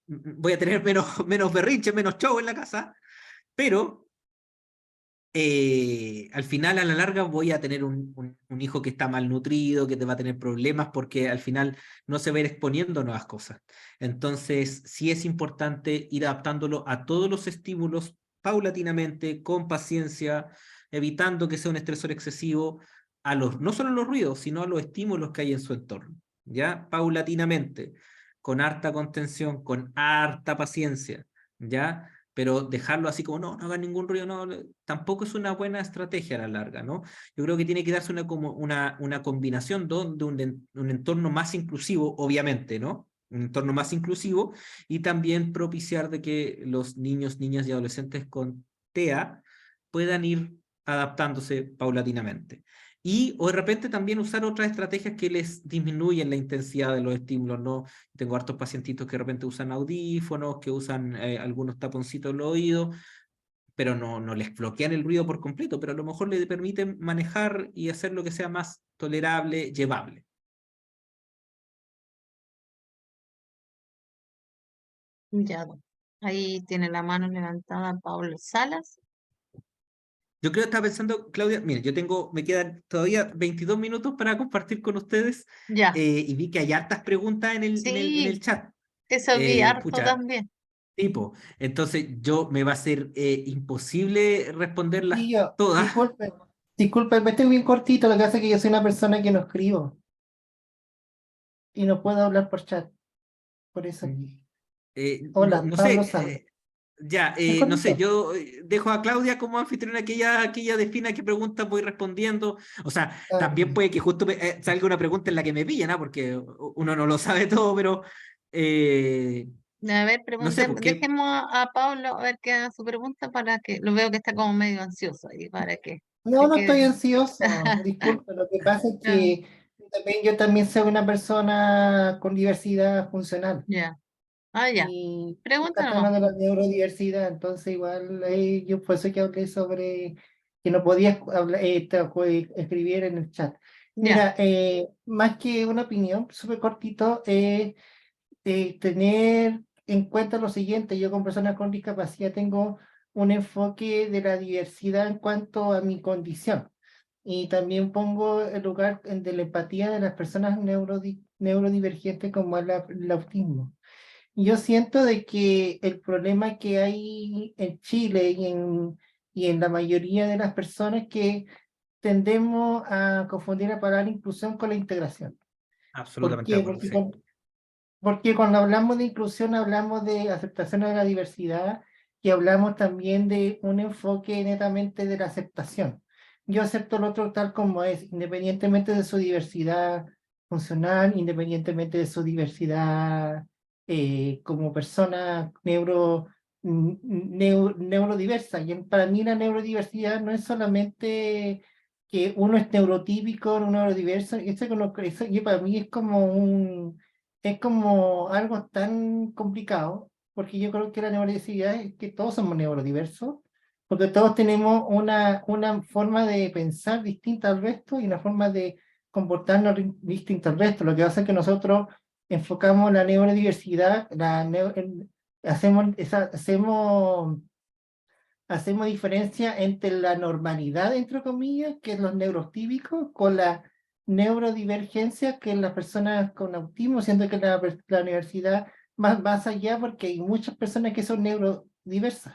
Voy a tener menos berrinches, menos show en la casa, pero al final, a la larga, voy a tener un hijo que está malnutrido, que te va a tener problemas, porque al final no se va a ir exponiendo a nuevas cosas. Entonces, sí es importante ir adaptándolo a todos los estímulos paulatinamente, con paciencia, evitando que sea un estresor excesivo, no solo a los ruidos, sino a los estímulos que hay en su entorno. ¿Ya? Paulatinamente, con harta contención, con harta paciencia. ¿Ya? Pero dejarlo así como, no hagan ningún ruido, no, tampoco es una buena estrategia a la larga, ¿no? Yo creo que tiene que darse una combinación de un entorno más inclusivo, obviamente, ¿no? Un entorno más inclusivo y también propiciar de que los niños, niñas y adolescentes con TEA puedan ir adaptándose paulatinamente. Y o de repente también usar otras estrategias que les disminuyen la intensidad de los estímulos, ¿no? Tengo hartos pacientitos que de repente usan audífonos, que usan algunos taponcitos en los oídos, pero no les bloquean el ruido por completo, pero a lo mejor les permiten manejar y hacer lo que sea más tolerable, llevable. Ya, ahí tiene la mano levantada Pablo Salas. Yo creo que estaba pensando, Claudia, mire, me quedan todavía 22 minutos para compartir con ustedes Ya, y vi que hay hartas preguntas en el sí, chat. eso vi harto Pucha, también. tipo, entonces me va a ser imposible responderlas Y yo, todas. disculpe, me estoy bien cortito, lo que hace es que yo soy una persona que no escribo y no puedo hablar por chat, por eso aquí. Hola, No Pablo sé, Sala. Es no sé, cortito. yo dejo a Claudia como anfitriona que ella defina qué preguntas voy respondiendo. O sea, Ah, también puede que justo salga una pregunta en la que me pillan, ¿ah? Porque uno no lo sabe todo, pero A ver, no sé, porque dejemos a Pablo a ver qué haga su pregunta para que lo veo que está como medio ansioso ahí para que no, se no estoy quede. ansioso, disculpe, lo que pasa es Ya, que yo también soy una persona con diversidad funcional. ya. Ah, ya. Y acá Pregunta está nomás. hablando de la neurodiversidad, entonces igual yo por eso que hablé sobre que no podía escribir en el chat. Ya. Mira, más que una opinión, súper cortito, tener en cuenta lo siguiente, yo como persona con discapacidad tengo un enfoque de la diversidad en cuanto a mi condición. Y también pongo el lugar de la empatía de las personas neurodivergentes como el autismo. Yo siento de que el problema que hay en Chile y en la mayoría de las personas es que tendemos a confundir la palabra inclusión con la integración. ¿Por absolutamente de qué? acuerdo, sí. Porque cuando hablamos de inclusión hablamos de aceptación de la diversidad y hablamos también de un enfoque netamente de la aceptación. Yo acepto el otro tal como es, independientemente de su diversidad funcional, independientemente de su diversidad como persona neurodiversa. Y para mí la neurodiversidad no es solamente que uno es neurotípico, uno neurodiverso, eso y para mí es como algo tan complicado, porque yo creo que la neurodiversidad es que todos somos neurodiversos, porque todos tenemos una forma de pensar distinta al resto y una forma de comportarnos distinta al resto. Lo que hace es que nosotros enfocamos la neurodiversidad, hacemos diferencia entre la normalidad, entre comillas, que es los neurotípicos, con la neurodivergencia, que es las personas con autismo, siendo que la universidad más allá, porque hay muchas personas que son neurodiversas.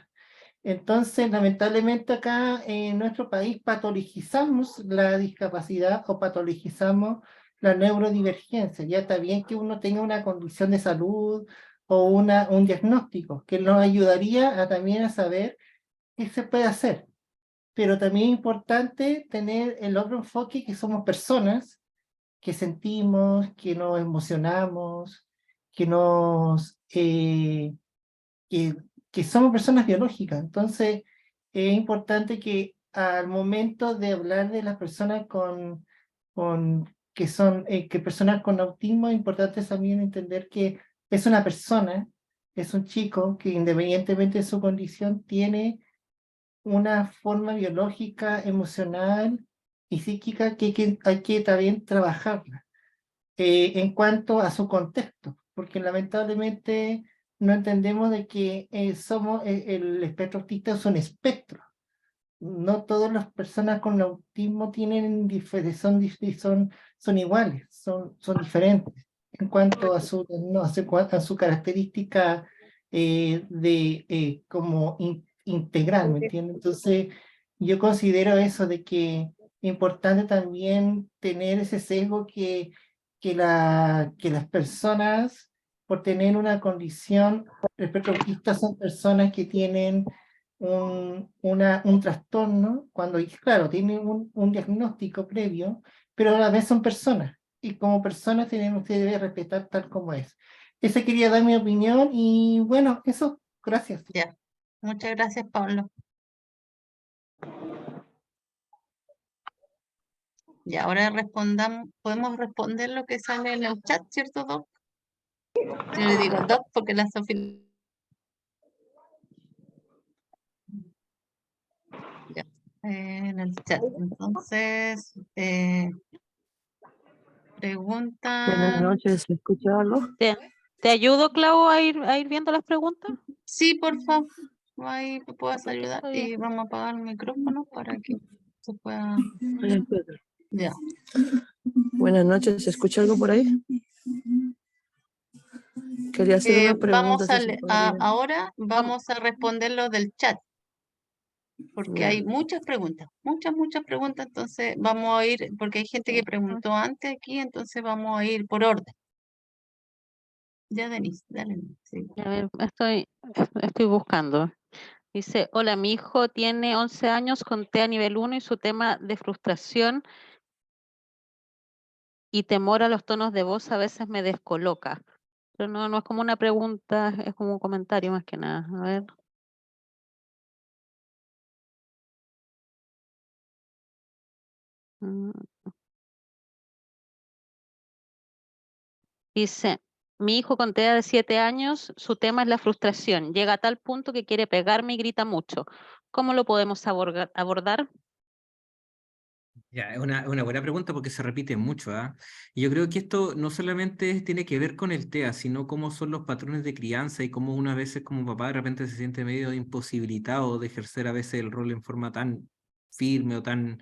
Entonces, lamentablemente acá en nuestro país patologizamos la discapacidad o patologizamos la neurodivergencia. Ya está bien que uno tenga una condición de salud o un diagnóstico, que nos ayudaría también a saber qué se puede hacer. Pero también es importante tener el otro enfoque, que somos personas, que sentimos, que nos emocionamos, que que, que somos personas biológicas. Entonces, es importante que al momento de hablar de las personas que personas con autismo, es importante también entender que es una persona, es un chico que independientemente de su condición tiene una forma biológica, emocional y psíquica que hay que también trabajarla en cuanto a su contexto, porque lamentablemente no entendemos de que el espectro autista es un espectro. No todas las personas con autismo son iguales, son diferentes en cuanto a a su característica como integral, ¿me entiendes? Entonces, yo considero eso de que es importante también tener ese sesgo que las personas, por tener una condición, el espectro autista son personas que tienen un trastorno, claro, tienen un diagnóstico previo, pero a la vez son personas, y como personas tenemos que debe respetar tal como es. Esa quería dar mi opinión, y bueno, eso, gracias. Ya. Muchas gracias, Pablo. Y ahora podemos responder lo que sale en el chat, ¿cierto, Doc? Yo le digo Doc porque la Sofía... Ya, en el chat. Entonces, Buenas pregunta... noches, ¿se escucha algo? ¿Te ayudo, Clau, a ir viendo las preguntas? Sí, por favor. Ahí me puedas ayudar Está bien. y vamos a apagar el micrófono para que se pueda... Ay, espera. Ya. Buenas noches, ¿se escucha algo por ahí? Quería hacer una pregunta. Si se podría. Ahora vamos a responder lo del chat, porque Ya. hay muchas preguntas, muchas preguntas, entonces vamos a ir, porque hay gente que preguntó antes aquí, entonces vamos a ir por orden. Ya, Denise, dale. Sí. A ver, estoy buscando. Dice, hola, mi hijo tiene 11 años con TEA nivel 1 y su tema de frustración y temor a los tonos de voz a veces me descoloca. Pero no es como una pregunta, es como un comentario más que nada. A ver. Mm. Dice, mi hijo con TEA de 7 años, su tema es la frustración. Llega a tal punto que quiere pegarme y grita mucho. ¿Cómo lo podemos abordar? Ya, es una buena pregunta porque se repite mucho, ¿ah? Y yo creo que esto no solamente tiene que ver con el TEA, sino cómo son los patrones de crianza y cómo una veces como papá de repente se siente medio imposibilitado de ejercer a veces el rol en forma tan firme o tan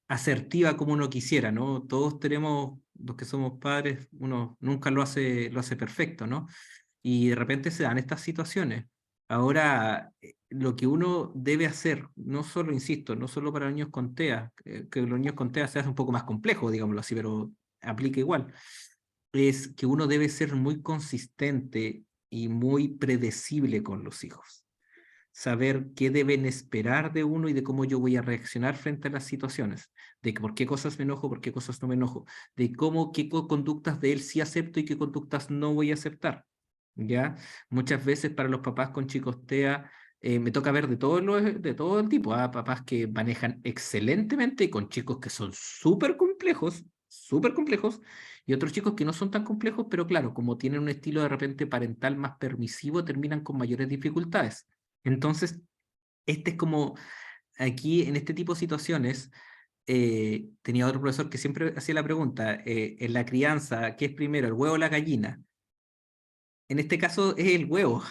asertiva como uno quisiera, ¿no? Todos tenemos, los que somos padres, uno nunca lo hace perfecto, ¿no? Y de repente se dan estas situaciones. Ahora, lo que uno debe hacer, no solo, insisto, no solo para niños con TEA, que los niños con TEA se hace un poco más complejo, digámoslo así, pero aplica igual, es que uno debe ser muy consistente y muy predecible con los hijos. Saber qué deben esperar de uno y de cómo yo voy a reaccionar frente a las situaciones, de por qué cosas me enojo, por qué cosas no me enojo, de qué conductas de él sí acepto y qué conductas no voy a aceptar. ¿Ya? Muchas veces para los papás con chicos TEA me toca ver de todo el tipo, ¿ah? Papás que manejan excelentemente y con chicos que son súper complejos, y otros chicos que no son tan complejos, pero claro, como tienen un estilo de repente parental más permisivo, terminan con mayores dificultades. Entonces, este es como, aquí en este tipo de situaciones, tenía otro profesor que siempre hacía la pregunta, en la crianza, ¿qué es primero, el huevo o la gallina? En este caso es el huevo,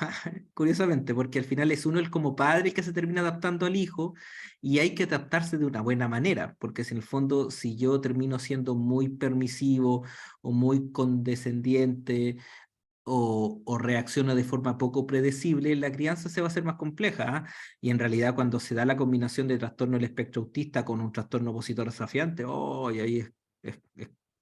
curiosamente, porque al final es uno el como padre el que se termina adaptando al hijo y hay que adaptarse de una buena manera, porque si en el fondo, si yo termino siendo muy permisivo o muy condescendiente o reacciona de forma poco predecible, la crianza se va a hacer más compleja, ¿ah? Y en realidad cuando se da la combinación de trastorno del espectro autista con un trastorno opositor desafiante, oh, y ahí es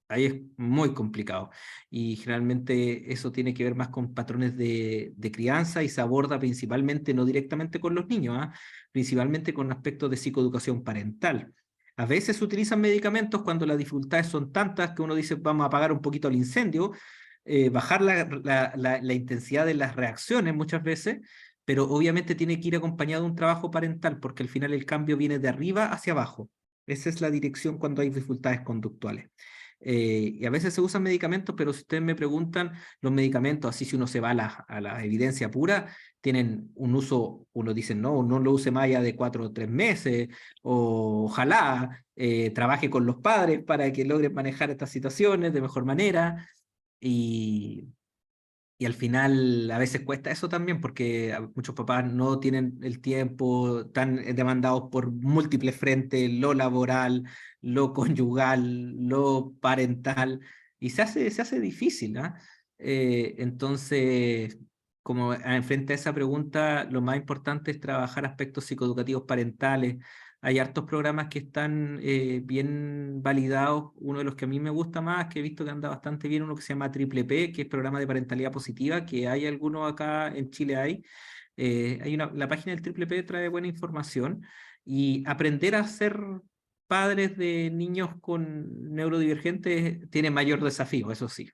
Ahí es muy complicado. Y generalmente eso tiene que ver más con patrones de crianza y se aborda principalmente, no directamente con los niños, principalmente con aspectos de psicoeducación parental. A veces se utilizan medicamentos cuando las dificultades son tantas que uno dice vamos a apagar un poquito el incendio, bajar la intensidad de las reacciones muchas veces, pero obviamente tiene que ir acompañado de un trabajo parental porque al final el cambio viene de arriba hacia abajo. Esa es la dirección cuando hay dificultades conductuales. Y a veces se usan medicamentos, pero si ustedes me preguntan, los medicamentos, así si uno se va a la evidencia pura, tienen un uso, uno dice, no lo use más allá de 4 o 3 meses, o ojalá trabaje con los padres para que logren manejar estas situaciones de mejor manera, y al final a veces cuesta eso también porque muchos papás no tienen el tiempo, tan demandados por múltiples frentes, lo laboral, lo conyugal, lo parental, y se hace difícil, ¿no? Entonces, como enfrente a esa pregunta, lo más importante es trabajar aspectos psicoeducativos parentales. Hay hartos programas que están bien validados. Uno de los que a mí me gusta más, que he visto que anda bastante bien, uno que se llama Triple P, que es Programa de Parentalidad Positiva, que hay algunos acá en Chile la página del Triple P trae buena información, y aprender a ser padres de niños con neurodivergentes tiene mayor desafío, eso sí.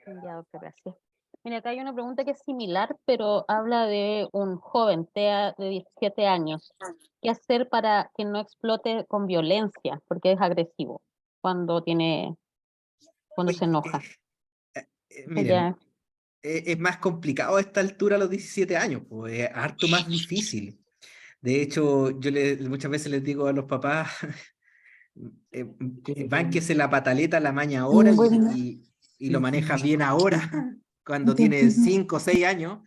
Ya, doctor, gracias. Mira, acá hay una pregunta que es similar, pero habla de un joven, TEA, de 17 años. ¿Qué hacer para que no explote con violencia? Porque es agresivo cuando se enoja. Miren, es más complicado a esta altura a los 17 años, pues es harto más difícil. De hecho, muchas veces les digo a los papás, bánquese la pataleta la maña ahora y lo manejas bien ahora, cuando tienes 5 o 6 años,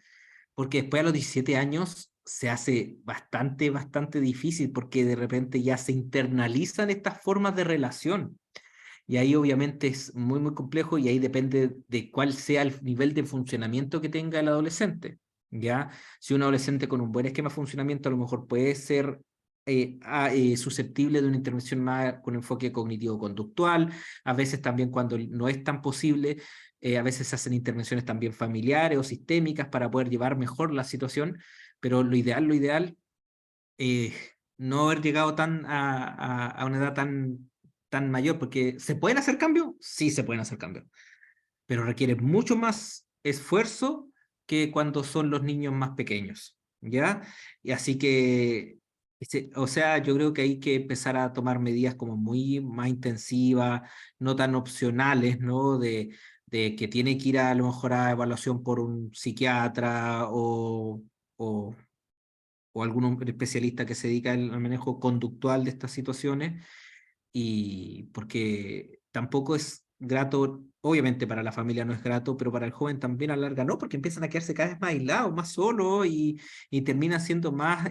porque después a los 17 años se hace bastante, bastante difícil, porque de repente ya se internalizan estas formas de relación. Y ahí obviamente es muy, muy complejo, y ahí depende de cuál sea el nivel de funcionamiento que tenga el adolescente, ¿ya? Si un adolescente con un buen esquema de funcionamiento a lo mejor puede ser susceptible de una intervención más con enfoque cognitivo-conductual, a veces también cuando no es tan posible, a veces se hacen intervenciones también familiares o sistémicas para poder llevar mejor la situación, pero lo ideal, no haber llegado a una edad tan mayor, porque ¿se pueden hacer cambios? Sí, se pueden hacer cambios, pero requiere mucho más esfuerzo que cuando son los niños más pequeños, ¿ya? Y así que, o sea, yo creo que hay que empezar a tomar medidas como muy más intensivas, no tan opcionales, ¿no? De que tiene que ir a lo mejor a evaluación por un psiquiatra o algún especialista que se dedica al manejo conductual de estas situaciones, y porque tampoco es grato, obviamente para la familia no es grato, pero para el joven también a la larga no, porque empiezan a quedarse cada vez más aislados, más solos, y termina siendo más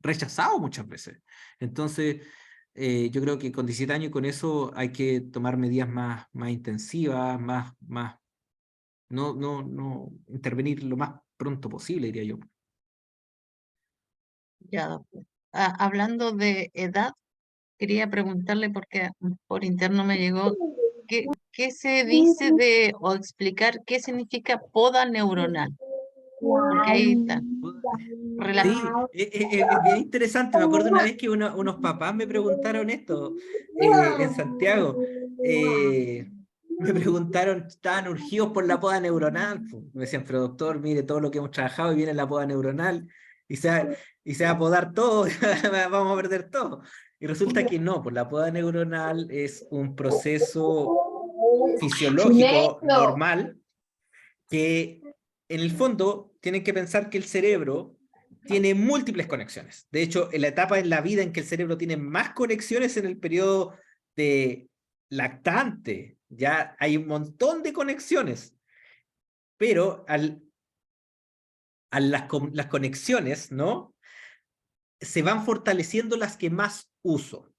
rechazado muchas veces. Entonces, yo creo que con 17 años y con eso hay que tomar medidas más intensivas, no intervenir lo más pronto posible, diría yo. Ya, doctor. Hablando de edad, quería preguntarle, porque por interno me llegó, ¿qué se dice o explicar qué significa poda neuronal? Porque ahí está. Sí, es bien interesante. Me acuerdo una vez que unos papás me preguntaron esto en Santiago. Me preguntaron, estaban urgidos por la poda neuronal. Pues. Me decían, pero doctor, mire todo lo que hemos trabajado y viene la poda neuronal y se va a podar todo, vamos a perder todo. Y resulta que no, pues la poda neuronal es un proceso fisiológico normal que en el fondo tienen que pensar que el cerebro tiene múltiples conexiones. De hecho, en la etapa en la vida en que el cerebro tiene más conexiones en el periodo de lactante, ya hay un montón de conexiones, pero las conexiones, ¿no? Se van fortaleciendo las que más uso.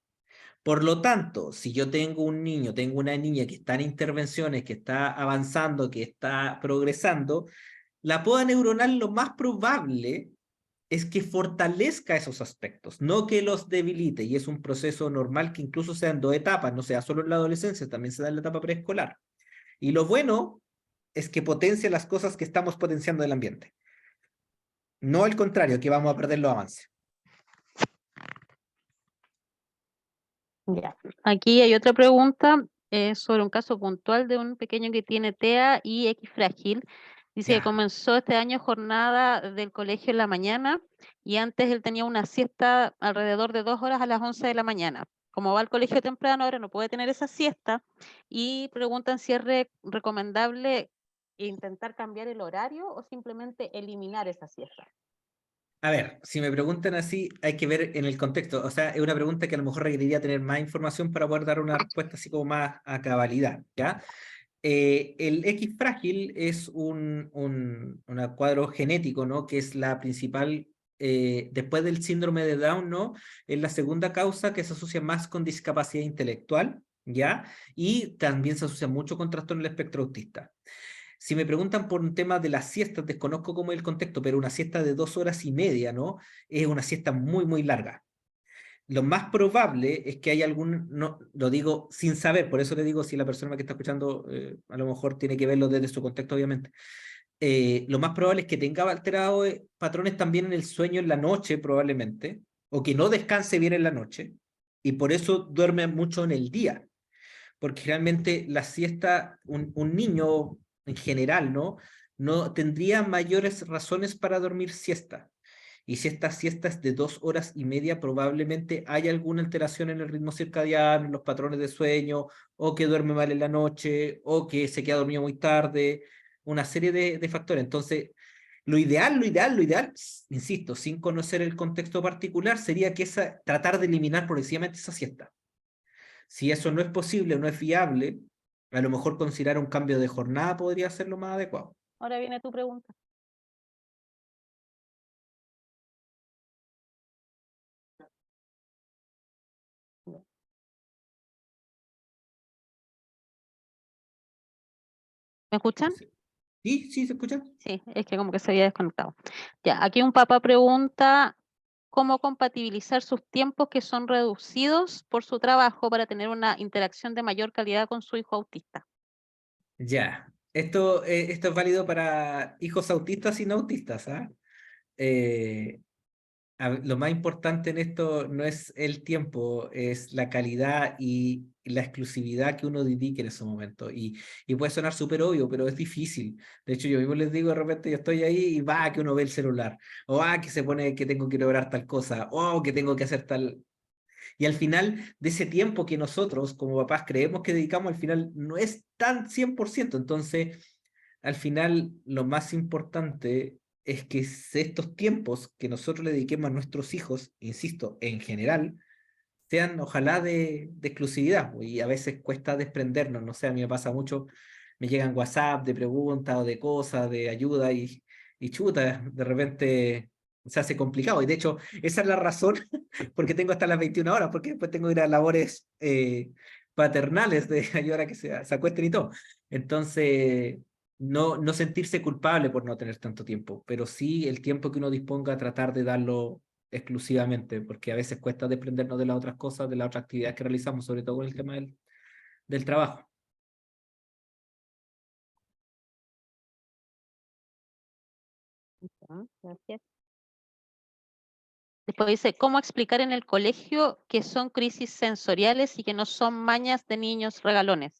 Por lo tanto, si yo tengo un niño, tengo una niña que está en intervenciones, que está avanzando, que está progresando, la poda neuronal lo más probable es que fortalezca esos aspectos, no que los debilite, y es un proceso normal que incluso sea en 2 etapas, no sea solo en la adolescencia, también se da en la etapa preescolar. Y lo bueno es que potencia las cosas que estamos potenciando del ambiente. No al contrario, que vamos a perder los avances. Ya. Aquí hay otra pregunta sobre un caso puntual de un pequeño que tiene TEA y X frágil. Dice que Ya. comenzó este año jornada del colegio en la mañana y antes él tenía una siesta alrededor de 2 horas a las 11 de la mañana. Como va al colegio temprano, ahora no puede tener esa siesta y preguntan si es recomendable intentar cambiar el horario o simplemente eliminar esa siesta. A ver, si me preguntan así, hay que ver en el contexto. O sea, es una pregunta que a lo mejor requeriría tener más información para poder dar una respuesta así como más a cabalidad, ¿ya? El X frágil es un cuadro genético, ¿no? Que es la principal, después del síndrome de Down, ¿no? Es la segunda causa que se asocia más con discapacidad intelectual, ¿ya? Y también se asocia mucho con trastorno del espectro autista. Si me preguntan por un tema de las siestas, desconozco cómo es el contexto, pero una siesta de 2 horas y media, ¿no? Es una siesta muy, muy larga. Lo más probable es que haya algún, no, lo digo sin saber, por eso le digo si la persona que está escuchando a lo mejor tiene que verlo desde su contexto, obviamente. Lo más probable es que tenga alterados patrones también en el sueño en la noche, probablemente, o que no descanse bien en la noche, y por eso duerme mucho en el día, porque realmente la siesta, un niño en general, ¿no? No tendría mayores razones para dormir siesta. Y si esta siesta es de 2 horas y media, probablemente haya alguna alteración en el ritmo circadiano, en los patrones de sueño, o que duerme mal en la noche, o que se queda dormido muy tarde, una serie de factores. Entonces, lo ideal, insisto, sin conocer el contexto particular, sería que tratar de eliminar progresivamente esa siesta. Si eso no es posible, no es viable, a lo mejor considerar un cambio de jornada podría ser lo más adecuado. Ahora viene tu pregunta. ¿Me escuchan? Sí, sí, ¿se escucha? Sí, es que como que se había desconectado. Ya, aquí un papá pregunta cómo compatibilizar sus tiempos que son reducidos por su trabajo para tener una interacción de mayor calidad con su hijo autista. Ya, esto es válido para hijos autistas y no autistas, ¿ah? Lo más importante en esto no es el tiempo, es la calidad y la exclusividad que uno dedique en ese momento. Y puede sonar súper obvio, pero es difícil. De hecho, yo mismo les digo, de repente yo estoy ahí y va que uno ve el celular, o que se pone que tengo que lograr tal cosa, o que tengo que hacer tal. Y al final, de ese tiempo que nosotros como papás creemos que dedicamos, al final no es tan 100%. Entonces, al final, lo más importante es que estos tiempos que nosotros le dediquemos a nuestros hijos, insisto, en general, sean ojalá de exclusividad. Y a veces cuesta desprendernos, no sé, a mí me pasa mucho, me llegan WhatsApp de preguntas o de cosas, de ayuda y chuta, de repente se hace complicado. Y de hecho, esa es la razón porque tengo hasta las 21 horas, porque después tengo que ir a labores paternales de ayudar a que se acuesten y todo. Entonces, no sentirse culpable por no tener tanto tiempo, pero sí el tiempo que uno disponga a tratar de darlo exclusivamente, porque a veces cuesta desprendernos de las otras cosas, de las otras actividades que realizamos, sobre todo con el tema del trabajo. Gracias. Después dice, ¿cómo explicar en el colegio que son crisis sensoriales y que no son mañas de niños regalones?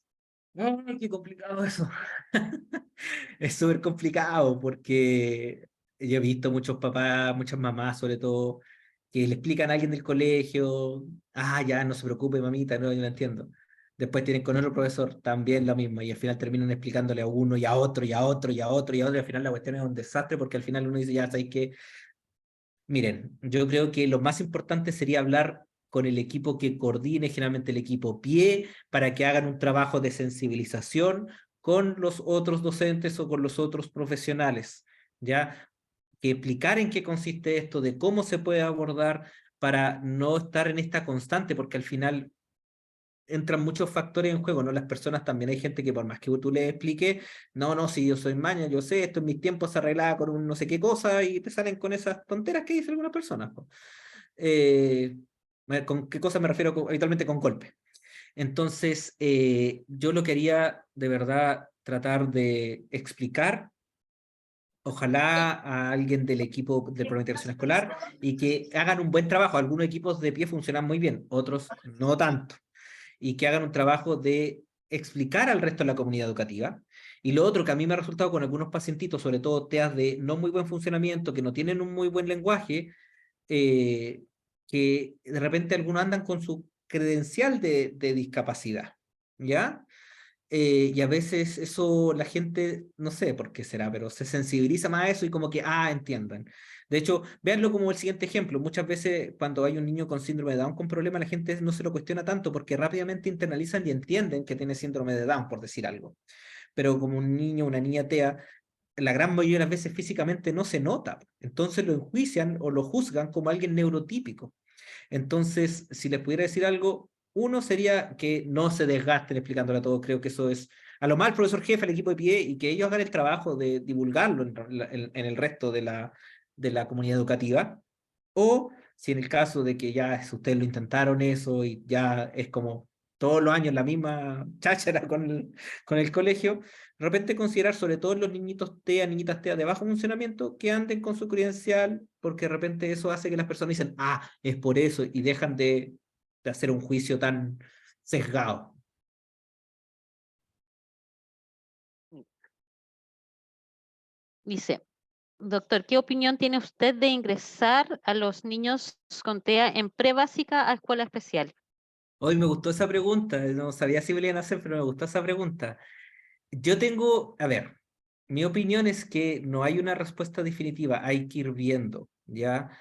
¡Ay, qué complicado eso! Es súper complicado porque yo he visto muchos papás, muchas mamás sobre todo, que le explican a alguien del colegio, ya, no se preocupe, mamita, no, yo lo entiendo. Después tienen con otro profesor también lo mismo, y al final terminan explicándole a uno y a otro y a otro y a otro y a otro, y al final la cuestión es un desastre porque al final uno dice, ya sabéis que, miren, yo creo que lo más importante sería hablar con el equipo que coordine, generalmente el equipo PIE, para que hagan un trabajo de sensibilización con los otros docentes o con los otros profesionales, ¿ya? Que explicar en qué consiste esto, de cómo se puede abordar para no estar en esta constante, porque al final entran muchos factores en juego, ¿no? Las personas también, hay gente que por más que tú le expliques, no, si yo soy maña, yo sé, esto en mis tiempos se arreglaba con un no sé qué cosa, y te salen con esas tonteras que dicen algunas personas, po. ¿Con qué cosa me refiero habitualmente? Con golpe. Entonces, yo lo quería de verdad tratar de explicar, ojalá a alguien del equipo de programa de integración escolar, y que hagan un buen trabajo. Algunos equipos de pie funcionan muy bien, otros no tanto, y que hagan un trabajo de explicar al resto de la comunidad educativa. Y lo otro que a mí me ha resultado con algunos pacientitos, sobre todo TEAs de no muy buen funcionamiento, que no tienen un muy buen lenguaje, que de repente algunos andan con su credencial de discapacidad, ¿ya? Y a veces eso la gente, no sé por qué será, pero se sensibiliza más a eso y como que, entiendan. De hecho, véanlo como el siguiente ejemplo. Muchas veces cuando hay un niño con síndrome de Down con problemas, la gente no se lo cuestiona tanto porque rápidamente internalizan y entienden que tiene síndrome de Down, por decir algo. Pero como un niño, una niña TEA, la gran mayoría de las veces físicamente no se nota. Entonces lo enjuician o lo juzgan como alguien neurotípico. Entonces, si les pudiera decir algo, uno sería que no se desgasten explicándolo todo. Creo que eso es a lo más el profesor jefe, el equipo de pie, y que ellos hagan el trabajo de divulgarlo en el resto de la comunidad educativa. O si en el caso de que ya ustedes lo intentaron eso y ya es como todos los años la misma cháchara con el colegio, de repente considerar sobre todo los niñitos TEA, niñitas TEA de bajo funcionamiento, que anden con su credencial, porque de repente eso hace que las personas dicen, es por eso, y dejan de hacer un juicio tan sesgado. Dice, doctor, ¿qué opinión tiene usted de ingresar a los niños con TEA en prebásica a escuela especial? Hoy me gustó esa pregunta, no sabía si me la iban a hacer, pero me gustó esa pregunta. Yo tengo, a ver, mi opinión es que no hay una respuesta definitiva, hay que ir viendo, ¿ya?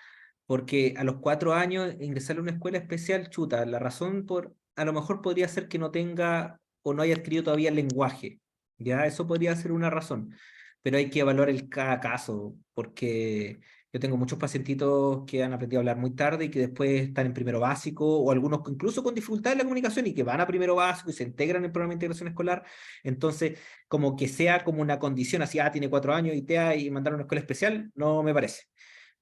Porque a los 4 años ingresar a una escuela especial, chuta, la razón a lo mejor podría ser que no tenga o no haya adquirido todavía el lenguaje, ¿ya? Eso podría ser una razón, pero hay que evaluar cada caso, porque yo tengo muchos pacientitos que han aprendido a hablar muy tarde y que después están en primero básico, o algunos incluso con dificultad en la comunicación y que van a primero básico y se integran en el programa de integración escolar. Entonces, como que sea como una condición así, tiene 4 años y TEA y mandar a una escuela especial, no me parece.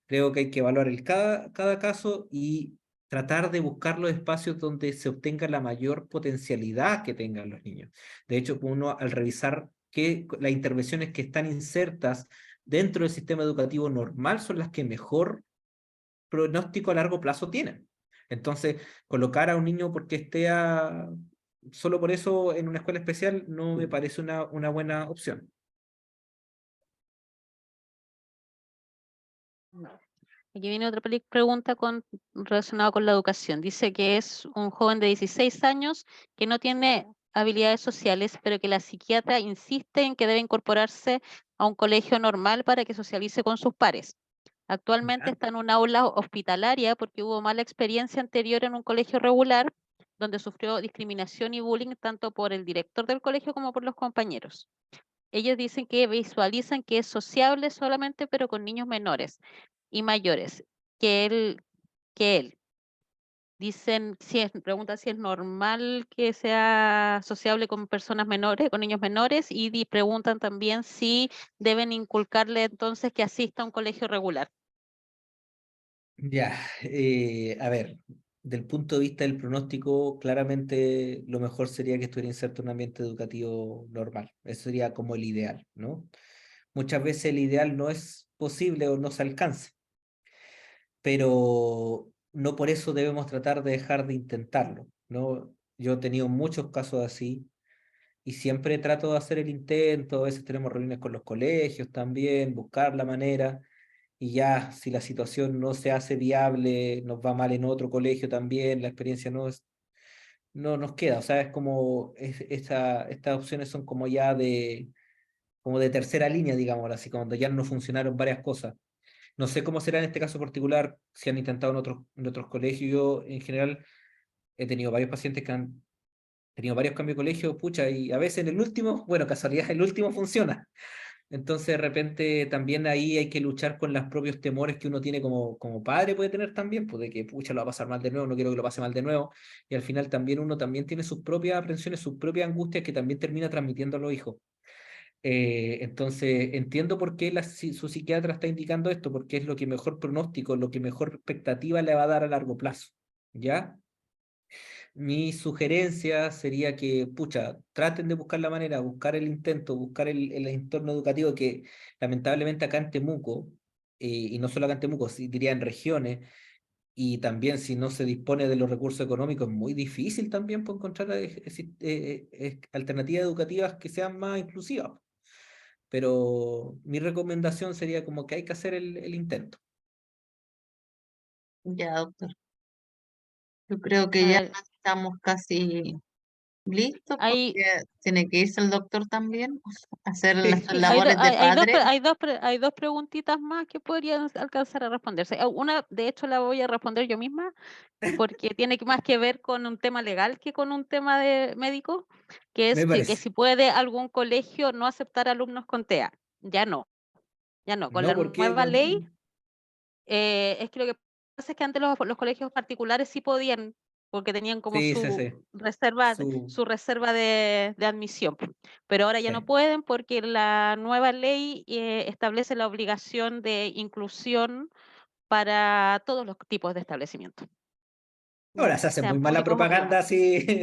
Creo que hay que evaluar cada caso y tratar de buscar los espacios donde se obtenga la mayor potencialidad que tengan los niños. De hecho, uno al revisar que las intervenciones que están insertas dentro del sistema educativo normal son las que mejor pronóstico a largo plazo tienen. Entonces, colocar a un niño porque esté solo por eso en una escuela especial no me parece una buena opción. Aquí viene otra pregunta relacionada con la educación. Dice que es un joven de 16 años que no tiene habilidades sociales, pero que la psiquiatra insiste en que debe incorporarse a un colegio normal para que socialice con sus pares. Actualmente está en un aula hospitalaria porque hubo mala experiencia anterior en un colegio regular, donde sufrió discriminación y bullying tanto por el director del colegio como por los compañeros. Ellos dicen que visualizan que es sociable solamente, pero con niños menores y mayores que él. Dicen, pregunta si es normal que sea sociable con personas menores, con niños menores, y preguntan también si deben inculcarle entonces que asista a un colegio regular. Ya, a ver, del punto de vista del pronóstico, claramente lo mejor sería que estuviera inserto en un ambiente educativo normal. Eso sería como el ideal, ¿no? Muchas veces el ideal no es posible o no se alcanza, pero no por eso debemos tratar de dejar de intentarlo, ¿no? Yo he tenido muchos casos así y siempre trato de hacer el intento. A veces tenemos reuniones con los colegios también, buscar la manera. Y ya, si la situación no se hace viable, nos va mal en otro colegio también, la experiencia no nos queda. O sea, es como, estas opciones son como ya como de tercera línea, digamos, así, cuando ya no funcionaron varias cosas. No sé cómo será en este caso particular, si han intentado en otros colegios. Yo, en general, he tenido varios pacientes que han tenido varios cambios de colegio, pucha, y a veces en el último, bueno, casualidad, el último funciona. Entonces, de repente, también ahí hay que luchar con los propios temores que uno tiene como padre, puede tener también, pues de que, pucha, lo va a pasar mal de nuevo, no quiero que lo pase mal de nuevo. Y al final también uno también tiene sus propias aprensiones, sus propias angustias que también termina transmitiendo a los hijos. Entonces, entiendo por qué su psiquiatra está indicando esto, porque es lo que mejor pronóstico, lo que mejor expectativa le va a dar a largo plazo. ¿Ya? Mi sugerencia sería que, pucha, traten de buscar la manera, buscar el intento, buscar el entorno educativo que lamentablemente acá en Temuco, y no solo acá en Temuco, sí, diría en regiones, y también si no se dispone de los recursos económicos, es muy difícil también por encontrar alternativas educativas que sean más inclusivas. Pero mi recomendación sería como que hay que hacer el intento. Ya, doctor. Yo creo que ya Ah, estamos casi listos Hay, porque tiene que irse el doctor también a hacer las sí, labores de padre. hay dos preguntitas más que podrían alcanzar a responderse. Una, de hecho, la voy a responder yo misma, porque tiene más que ver con un tema legal que con un tema de médico, que es Me que parece. si puede algún colegio no aceptar alumnos con TEA. Ya no, ya no. Con No, la porque nueva no ley, entiendo. es que lo que pasa es que antes los colegios particulares sí podían, porque tenían como Sí, sí, sí. su reserva de admisión. Pero ahora ya no Sí. pueden porque la nueva ley establece la obligación de inclusión para todos los tipos de establecimientos. Ahora ¿Ya? se hace muy Sean mala públicos o privados. propaganda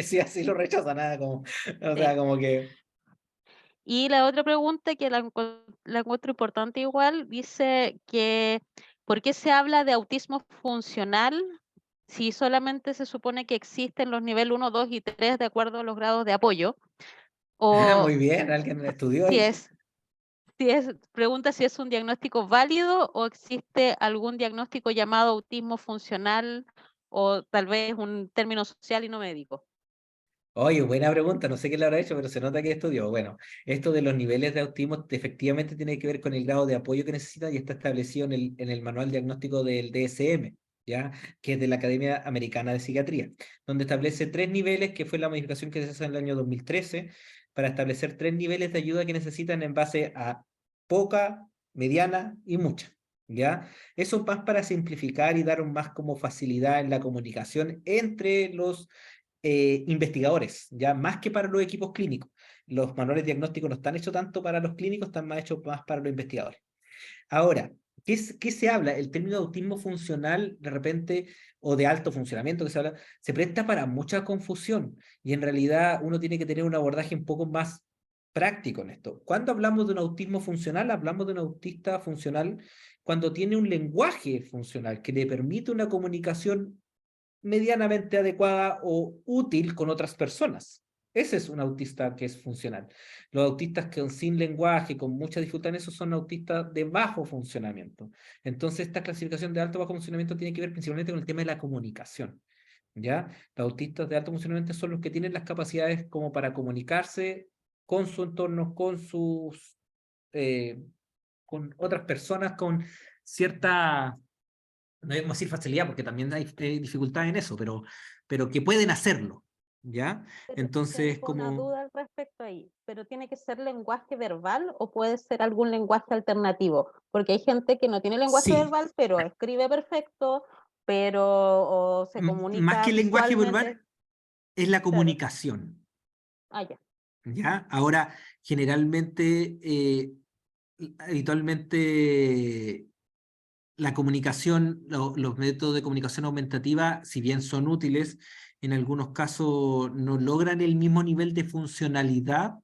si así lo rechazan, nada como, o Sí. sea, como que Y la otra pregunta que la encuentro importante igual, dice que ¿por qué se habla de autismo funcional si solamente se supone que existen los niveles 1, 2 y 3 de acuerdo a los grados de apoyo? O muy bien, alguien estudió si ahí. pregunta si es un diagnóstico válido o existe algún diagnóstico llamado autismo funcional o tal vez un término social y no médico. Oye, buena pregunta, no sé qué le habrá hecho, pero se nota que estudió. Bueno, esto de los niveles de autismo efectivamente tiene que ver con el grado de apoyo que necesita y está establecido en el manual diagnóstico del DSM, ¿ya? Que es de la Academia Americana de Psiquiatría, donde establece 3 niveles, que fue la modificación que se hizo en el año 2013, para establecer 3 niveles de ayuda que necesitan en base a poca, mediana y mucha. ¿Ya? Eso más para simplificar y dar más como facilidad en la comunicación entre los investigadores, ya más que para los equipos clínicos. Los manuales diagnósticos no están hechos tanto para los clínicos, están más hechos más para los investigadores. Ahora, ¿qué se habla? El término de autismo funcional, de repente, o de alto funcionamiento que se habla, se presta para mucha confusión y en realidad uno tiene que tener un abordaje un poco más práctico en esto. Cuando hablamos de un autismo funcional, hablamos de un autista funcional cuando tiene un lenguaje funcional que le permite una comunicación medianamente adecuada o útil con otras personas. Ese es un autista que es funcional. Los autistas que sin lenguaje, con mucha dificultad en eso, son autistas de bajo funcionamiento. Entonces, esta clasificación de alto o bajo funcionamiento tiene que ver principalmente con el tema de la comunicación. ¿Ya? Los autistas de alto funcionamiento son los que tienen las capacidades como para comunicarse con su entorno, con otras personas, con cierta, no debemos decir facilidad, porque también hay dificultad en eso, pero que pueden hacerlo, ¿ya? Entonces, Tengo una como, duda al respecto ahí, pero ¿tiene que ser lenguaje verbal o puede ser algún lenguaje alternativo? Porque hay gente que no tiene lenguaje sí, verbal, pero escribe perfecto, pero o se más comunica que el lenguaje visualmente. verbal, es la Claro. comunicación, Ah, ya. ¿ya? Ahora, generalmente, habitualmente, la comunicación, los métodos de comunicación aumentativa, si bien son útiles, en algunos casos no logran el mismo nivel de funcionalidad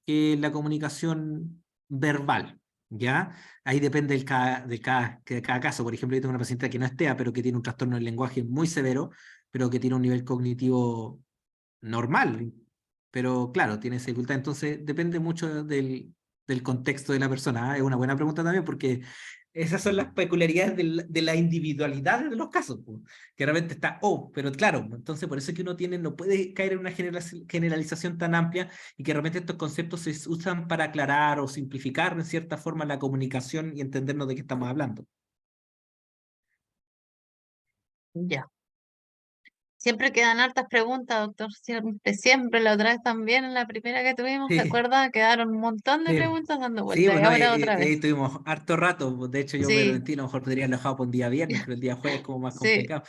que la comunicación verbal, ¿ya? Ahí depende de cada caso. Por ejemplo, yo tengo una paciente que no es TEA, pero que tiene un trastorno del lenguaje muy severo, pero que tiene un nivel cognitivo normal, pero claro, tiene esa dificultad. Entonces, depende mucho del contexto de la persona. ¿Ah? Es una buena pregunta también porque esas son las peculiaridades de la individualidad de los casos, pues, que realmente está, pero claro, entonces por eso es que uno no puede caer en una generalización tan amplia y que realmente estos conceptos se usan para aclarar o simplificar en cierta forma la comunicación y entendernos de qué estamos hablando. Ya. Siempre quedan hartas preguntas, doctor. Siempre, la otra vez también, en la primera que tuvimos, ¿se Sí, acuerda? Quedaron un montón de sí, preguntas dando sí, vueltas y bueno, ahora otra vez. tuvimos harto rato. Pues, de hecho, yo me Sí, arrepentí, a lo mejor podría haberlo dejado para un día viernes, pero el día jueves es como más sí. complicado.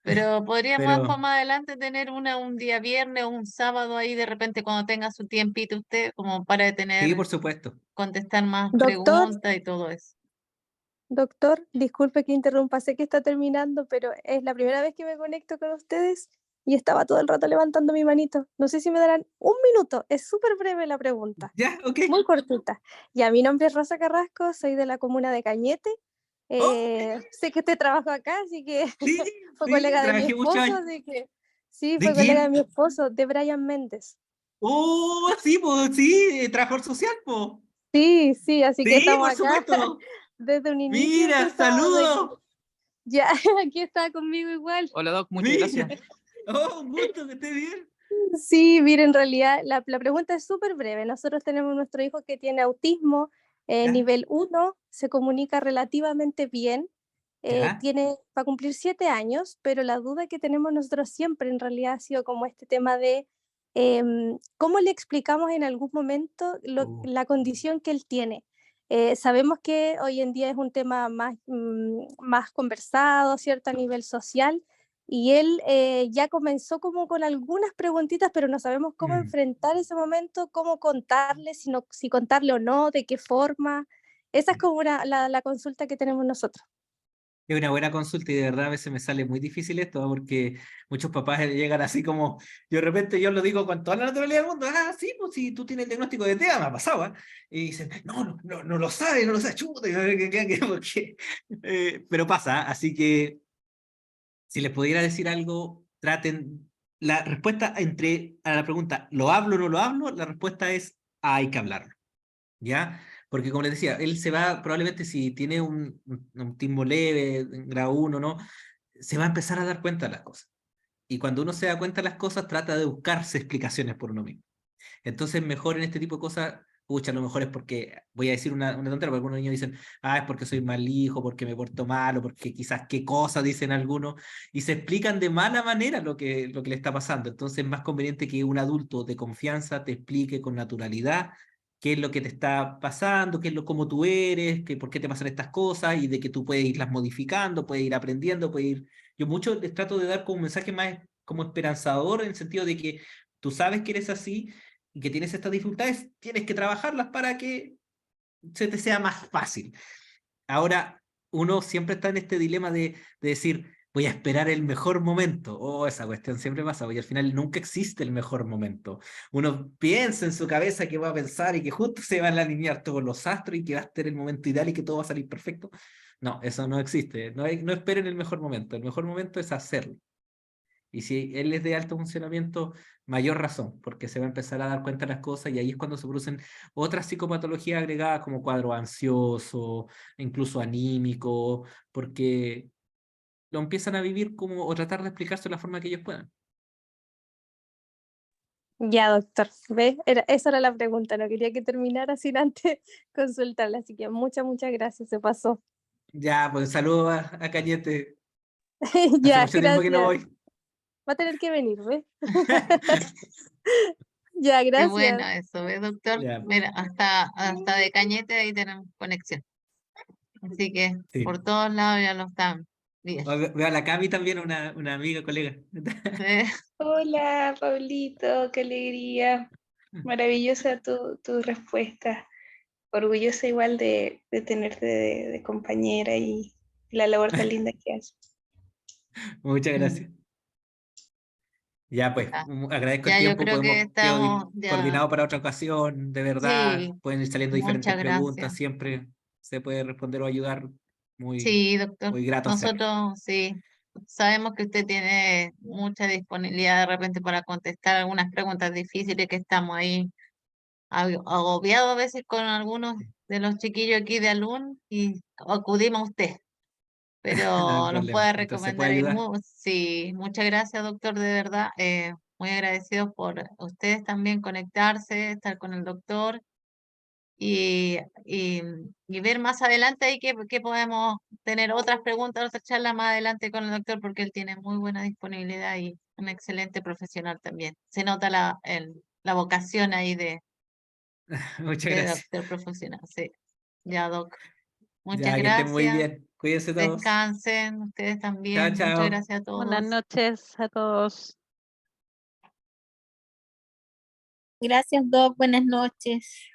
Pero podríamos después Pero más adelante tener un día viernes o un sábado ahí de repente cuando tenga su tiempito usted, como para sí, tener, por supuesto. contestar más Doctor, preguntas y todo eso. doctor, disculpe que interrumpa, sé que está terminando, pero es la primera vez que me conecto con ustedes y estaba todo el rato levantando mi manito. No sé si me darán un minuto, es súper breve la pregunta, Ya, ok. muy cortita. Ya, mi nombre es Rosa Carrasco, soy de la comuna de Cañete. Oh, Sé que usted trabaja acá, así que sí, fue sí, colega de mi trabajé muchos esposo, años. así que sí, ¿De fue colega de quién? mi esposo, de Brian Méndez. Oh, sí, pues sí, trabajador social, pues. Sí, sí, así que Sí, estamos por acá supuesto. desde un inicio, Mira, empezamos de que saludos. ya, aquí está conmigo igual. Hola Doc, muchas Mira. gracias. Oh, un gusto que esté bien. Sí, mire, en realidad la pregunta es súper breve. Nosotros tenemos nuestro hijo que tiene autismo Ya, nivel 1, se comunica relativamente bien, ya. va a cumplir 7 años, pero la duda que tenemos nosotros siempre en realidad ha sido como este tema de cómo le explicamos en algún momento Oh, la condición que él tiene. Sabemos que hoy en día es un tema más conversado, ¿cierto? A nivel social, y él ya comenzó como con algunas preguntitas, pero no sabemos cómo mm. enfrentar ese momento, cómo contarle, si contarle o no, de qué forma. Esa es como la consulta que tenemos nosotros. Es una buena consulta y de verdad a veces me sale muy difícil esto, ¿ah? Porque muchos papás llegan así como, yo de repente yo lo digo con toda la naturalidad del mundo, ah, sí, pues si tú tienes el diagnóstico de TEA, me ha pasado, ¿ah? Y dicen, no lo sabe, no lo sabe, chuta, porque, pero pasa, ¿ah? Así que si les pudiera decir algo, traten, la respuesta a la pregunta, ¿lo hablo o no lo hablo? La respuesta es, hay que hablarlo. ¿Ya? Porque como les decía, él se va, probablemente si tiene un autismo leve, en grado 1, ¿no? Se va a empezar a dar cuenta de las cosas. Y cuando uno se da cuenta de las cosas, trata de buscarse explicaciones por uno mismo. Entonces, mejor en este tipo de cosas, pucha, a lo mejor es porque, voy a decir una tontera, porque algunos niños dicen, ah, es porque soy mal hijo, porque me porto mal, o porque quizás qué cosa dicen algunos, y se explican de mala manera lo que le está pasando. Entonces, es más conveniente que un adulto de confianza te explique con naturalidad qué es lo que te está pasando, qué es lo cómo tú eres, por qué te pasan estas cosas, y de que tú puedes irlas modificando, puedes ir aprendiendo, puedes ir... Yo mucho les trato de dar como un mensaje más como esperanzador, en el sentido de que tú sabes que eres así y que tienes estas dificultades, tienes que trabajarlas para que se te sea más fácil. Ahora, uno siempre está en este dilema de decir, voy a esperar el mejor momento. Oh, esa cuestión siempre pasa, y al final nunca existe el mejor momento. Uno piensa en su cabeza que va a pensar y que justo se van a alinear todos los astros y que va a estar el momento ideal y que todo va a salir perfecto. No, eso no existe. No esperen el mejor momento. El mejor momento es hacerlo. Y si él es de alto funcionamiento, mayor razón, porque se va a empezar a dar cuenta de las cosas y ahí es cuando se producen otras psicopatologías agregadas como cuadro ansioso, incluso anímico, porque lo empiezan a vivir como o tratar de explicarse de la forma que ellos puedan. Ya, doctor, ¿ves? Esa era la pregunta, no quería que terminara sin antes consultarla, así que muchas gracias, se pasó. Ya, pues saludos a Cañete. Hace Ya, mucho tiempo que no gracias. voy. Va a tener que venir, ¿ves? Ya, Qué gracias. bueno eso, ¿ves, doctor? Ya, Mira, hasta de Cañete ahí tenemos conexión. Así que sí. por todos lados ya lo están bien. Veo a la Cami también, una amiga, colega. Hola, Pablito, qué alegría. Maravillosa tu respuesta. Orgullosa igual de tenerte de compañera y la labor tan linda que haces. Muchas gracias. Ya, pues, Ya, agradezco el ya yo tiempo, creo que quedó estamos ya. coordinado para otra ocasión, de verdad, Sí, pueden ir saliendo diferentes muchas preguntas, gracias. siempre se puede responder o ayudar, muy, Sí, doctor. muy grato hacerlo. Nosotros sí sabemos que usted tiene mucha disponibilidad de repente para contestar algunas preguntas difíciles que estamos ahí agobiados a veces con algunos de los chiquillos aquí de alumnos y acudimos a usted, No hay pero nos problema, puede entonces se puede recomendar ahí. ayudar. Sí, muchas gracias, doctor, de verdad. Muy agradecidos por ustedes también conectarse, estar con el doctor y, y, y ver más adelante ahí que podemos tener otras preguntas, otras charlas más adelante con el doctor, porque él tiene muy buena disponibilidad un excelente profesional también. Se nota la vocación ahí de Muchas gracias. doctor profesional. Sí. Ya, Doc. Muchas Ya, que estén muy gracias. bien. Cuídense todos. Descansen, ustedes Chao, también. Muchas chao. gracias a Buenas todos. noches a todos. Gracias, Doc. Buenas noches.